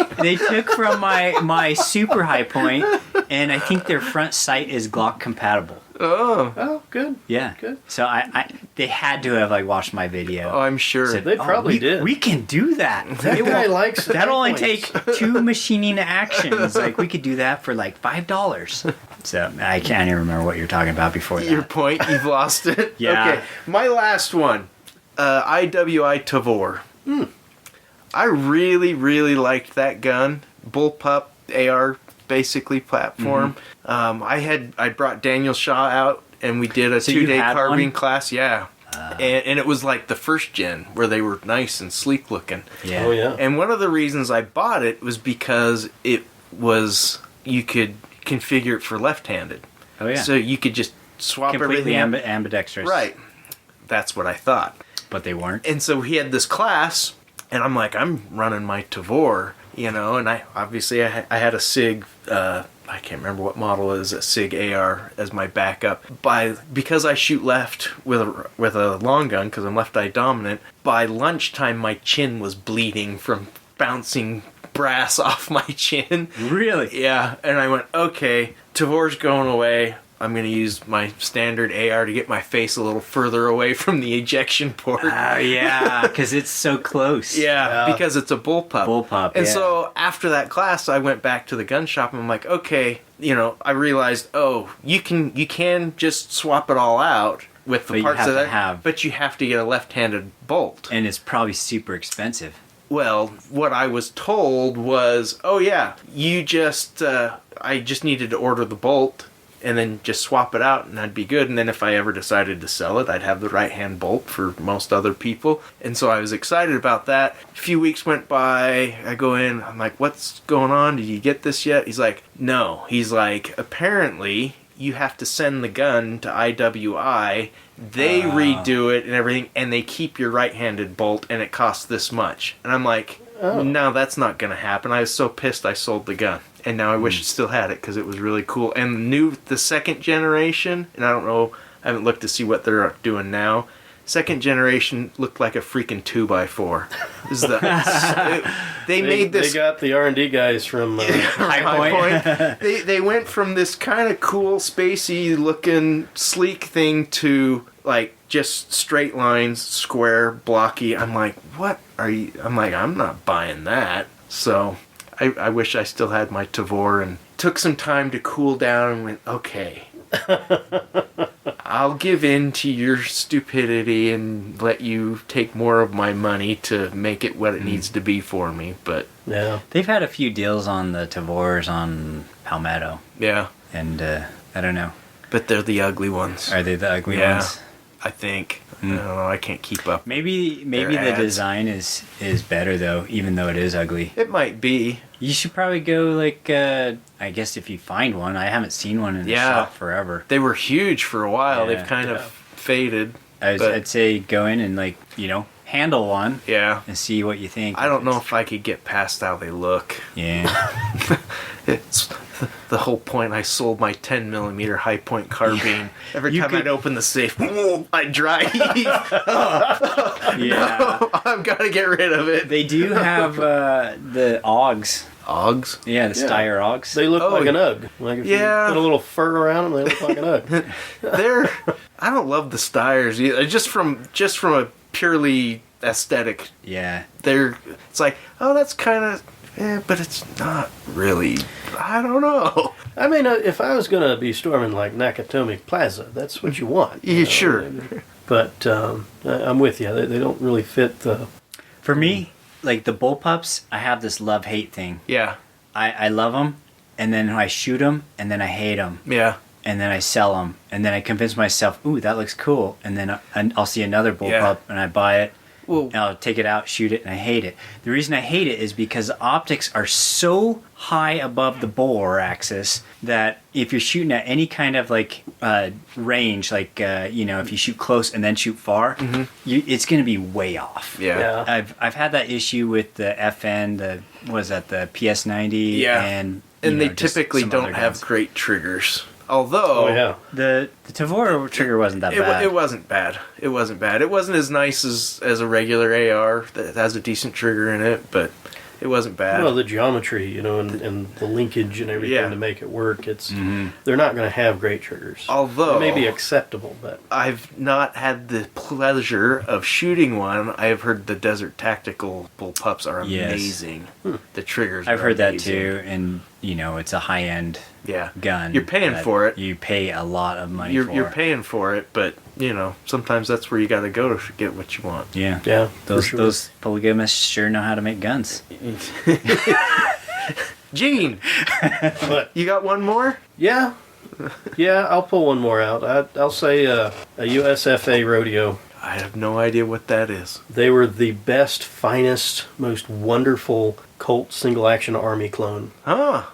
from my super Highpoint, and I think their front sight is Glock compatible. Oh, good. Yeah. Good. So I they had to have like watched my video. Oh, I'm sure. Said, They probably did. We can do that. That guy likes That'll only Highpoints. take 2 machining actions. Like we could do that for like $5. So I can't even remember what you're talking about before Your that. point, you've lost it. Yeah. Okay, my last one, IWI Tavor. I really, really liked that gun. Bullpup AR, basically platform. I brought Daniel Shaw out, and we did a So you 2-day had carbine one? class. Yeah. And it was like the first gen where they were nice and sleek looking. Yeah. Oh, yeah. And one of the reasons I bought it was because you could configure it for left-handed. Oh yeah. So you could just swap completely everything. ambidextrous. Right. That's what I thought. But they weren't. And so he had this class, and I'm like, I'm running my Tavor, you know, and I had a SIG, I can't remember what model it is, a SIG AR as my backup. Because I shoot left with a long gun, because I'm left eye dominant, by lunchtime my chin was bleeding from bouncing brass off my chin. Really? Yeah, and I went, okay, Tavor's going away. I'm going to use my standard AR to get my face a little further away from the ejection port. Oh yeah, because it's so close. Yeah, because it's a bullpup. Bullpup, And yeah. so after that class, I went back to the gun shop and I'm like, okay, you know, I realized, you can just swap it all out with the But you parts have of to that, have- but you have to get a left-handed bolt. And it's probably super expensive. Well, what I was told was, you just, I just needed to order the bolt and then just swap it out and I'd be good. And then if I ever decided to sell it, I'd have the right-hand bolt for most other people. And so I was excited about that. A few weeks went by, I go in, I'm like, what's going on? Did you get this yet? He's like, no. He's like, apparently you have to send the gun to IWI. They redo it and everything, and they keep your right-handed bolt, and it costs this much. And I'm like, no, that's not going to happen. I was so pissed I sold the gun. And now I wish I still had it, because it was really cool. And the second generation, and I don't know, I haven't looked to see what they're doing now. Second generation looked like a freaking 2x4. They made this. They got the R&D guys from. High Point. They went from this kind of cool, spacey looking, sleek thing to like just straight lines, square, blocky. I'm like, what are you? I'm like, I'm not buying that. So I wish I still had my Tavor, and took some time to cool down and went, okay. I'll give in to your stupidity and let you take more of my money to make it what it needs to be for me. But Yeah. They've had a few deals on the Tavors on Palmetto. yeah, And I don't know. But they're the ugly ones. Are they the ugly Yeah. ones? I think. I don't know. I can't keep up. Maybe Their the ads. design is better though, even though it is ugly. It might be. You should probably go like I guess if you find one. I haven't seen one in the Yeah. shop forever. They were huge for a while. Yeah. They've kind of faded. But- I'd say go in and like handle one Yeah. and see what you think. I don't know if I could get past how they look. Yeah. It's the whole point. I sold my 10mm hipoint carbine. Every You time could- I'd open the safe, I'd dry heave. Yeah. I've got to get rid of it. They do have the Augs. Augs? Yeah, the Yeah. Steyr Augs. They look Oh, like an UGG. Like if yeah. you put a little fur around them, they look like an UGG. They're. I don't love the Steyrs either. Just from a purely aesthetic. Yeah. It's like, oh, that's kind of. But it's not really. I don't know. I mean, if I was going to be storming like Nakatomi Plaza, that's what you want. Yeah, sure. But I'm with you. They don't really fit the... For me, like the bullpups, I have this love-hate thing. Yeah. I love them, and then I shoot them, and then I hate them. Yeah. And then I sell them, and then I convince myself, ooh, that looks cool. And then I'll see another bullpup, Yeah. and I buy it, Well, and I'll take it out, shoot it, and I hate it. The reason I hate it is because the optics are so high above the bore axis that if you're shooting at any kind of like range, like if you shoot close and then shoot far, it's going to be way off. yeah. I've had that issue with the FN, the PS90, Yeah. and They just typically some don't other have guns. great triggers. Although Oh, yeah. The Tavor trigger wasn't that bad. it wasn't bad. It wasn't bad. It wasn't as nice as a regular AR that has a decent trigger in it, but it wasn't bad. Well, the geometry, and the linkage and everything Yeah. to make it work, they're not going to have great triggers. Although They may be acceptable, but... I've not had the pleasure of shooting one. I have heard the Desert Tactical bullpups are Yes. amazing. The triggers I've are heard that amazing. too, and it's a high-end Yeah. gun. You're paying that for it. You pay a lot of money for. You're paying for it, but sometimes that's where you got to go to get what you want. Yeah. Yeah, for Those sure. those polygamists sure know how to make guns. Gene, But, you got one more? yeah, I'll pull one more out. I'll say a USFA rodeo. I have no idea what that is. They were the best, finest, most wonderful Colt single-action Army clone. Huh.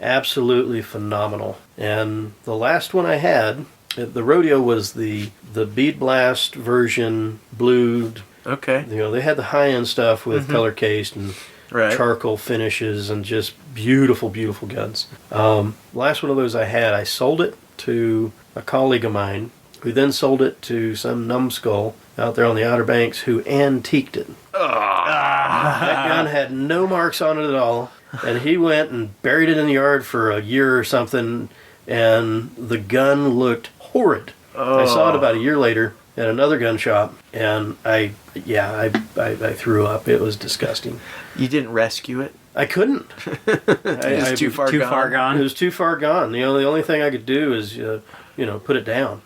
Absolutely phenomenal. And the last one I had, the rodeo was the Bead Blast version, blued. Okay. They had the high-end stuff with color cased and Right. charcoal finishes and just beautiful, beautiful guns. Last one of those I had, I sold it to a colleague of mine, who then sold it to some numbskull out there on the Outer Banks who antiqued it. That gun had no marks on it at all, and he went and buried it in the yard for a year or something, and the gun looked horrid. I saw it about a year later at another gun shop, and I threw up. It was disgusting. You didn't rescue it? I couldn't. It was too far Too gone. far gone. It was too far gone. The only thing I could do is, put it down.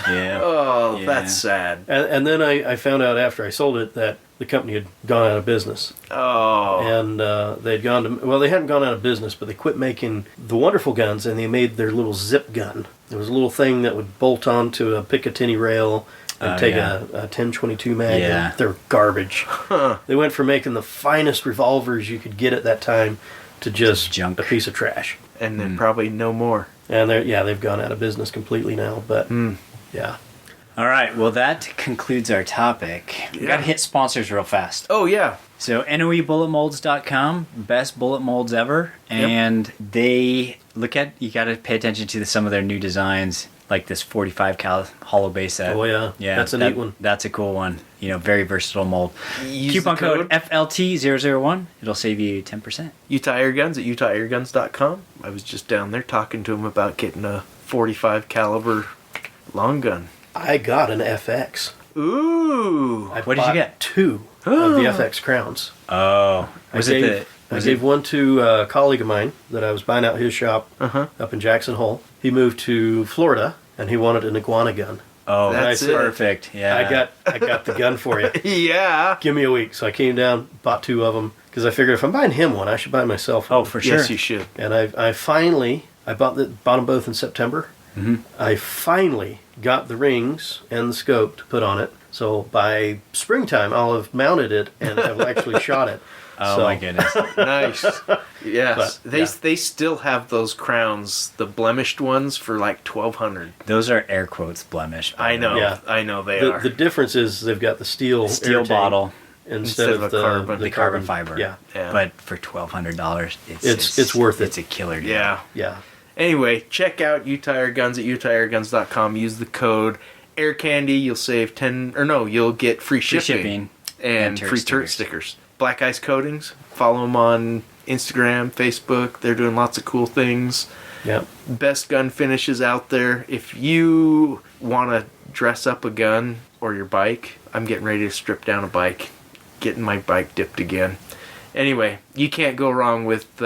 Yeah. Oh, Yeah. that's sad. And then I found out after I sold it that the company had gone out of business. Oh. And they hadn't gone out of business, but they quit making the wonderful guns, and they made their little zip gun. It was a little thing that would bolt onto a Picatinny rail and take yeah. a 1022 mag. Yeah. And they're garbage. Huh. They went from making the finest revolvers you could get at that time to just Junk. a piece of trash. And then probably no more. And they've gone out of business completely now. But yeah, All right. Well, that concludes our topic. We Yeah. got to hit sponsors real fast. Oh, yeah. So NOEBulletMolds.com, best bullet molds ever, and they you got to pay attention to some of their new designs, like this 45 cal hollow base set. oh yeah, that's a neat one. That's a cool one. Very versatile mold. Use Coupon the code FLT001. It'll save you 10%. Utah Airguns at UtahAirguns.com. I was just down there talking to him about getting a 45 caliber long gun. I got an FX. Ooh. I What did you bought get? 2 of the FX crowns. Oh, I gave one to a colleague of mine that I was buying out his shop up in Jackson Hole. He moved to Florida, and he wanted an iguana gun. Oh, That's that's it. perfect. Yeah. I got the gun for you. Yeah. Give me a week. So I came down, bought 2 of them because I figured if I'm buying him one, I should buy myself one. Oh, for sure. Yes, you should. And I finally bought them both in September. Mm-hmm. I finally got the rings and the scope to put on it. So by springtime, I'll have mounted it and have actually shot it. Oh, So- my goodness. Nice. Yes. But, they yeah. they still have those crowns, the blemished ones, for like $1,200. Those are air quotes blemished. by I know. Yeah. I know they The, are. the difference is they've got the steel Steel air tank bottle, instead of a carbon. the carbon fiber. Yeah, Yeah. But for $1,200, It's worth it. It's a killer deal. yeah. yeah. Anyway, check out Utah Air Guns at utaahairguns.com. Use the code AirCandy. You'll save 10, or no, you'll get free Free shipping, shipping and turret free turret stickers. Black Ice Coatings. Follow them on Instagram, Facebook. They're doing lots of cool things. Yeah. Best gun finishes out there. If you want to dress up a gun or your bike, I'm getting ready to strip down a bike, getting my bike dipped again. Anyway, you can't go wrong with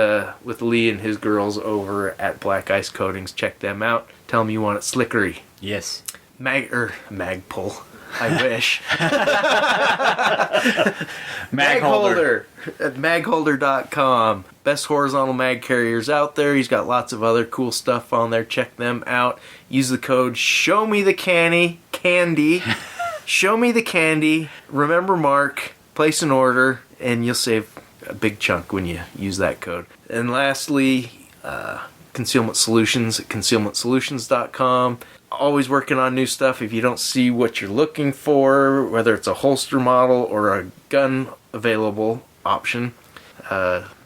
Lee and his girls over at Black Ice Coatings. Check them out. Tell them you want it slickery. Yes. Magpul. I wish. Mag holder. At magholder.com. Best horizontal mag carriers out there. He's got lots of other cool stuff on there. Check them out. Use the code SHOWMETHECANDY. Show me the candy. Remember Mark. Place an order, and you'll save a big chunk when you use that code. And lastly, Concealment Solutions at concealmentsolutions.com. Always working on new stuff. If you don't see what you're looking for, whether it's a holster model or a gun available option,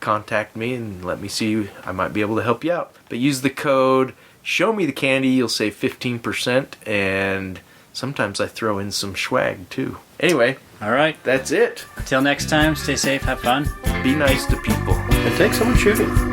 contact me and let me see. I might be able to help you out. But use the code Show Me the Candy. You'll save 15%, and sometimes I throw in some swag too. Anyway, All right. that's it. Till next time, stay safe, have fun. Be nice to people. And take someone shooting.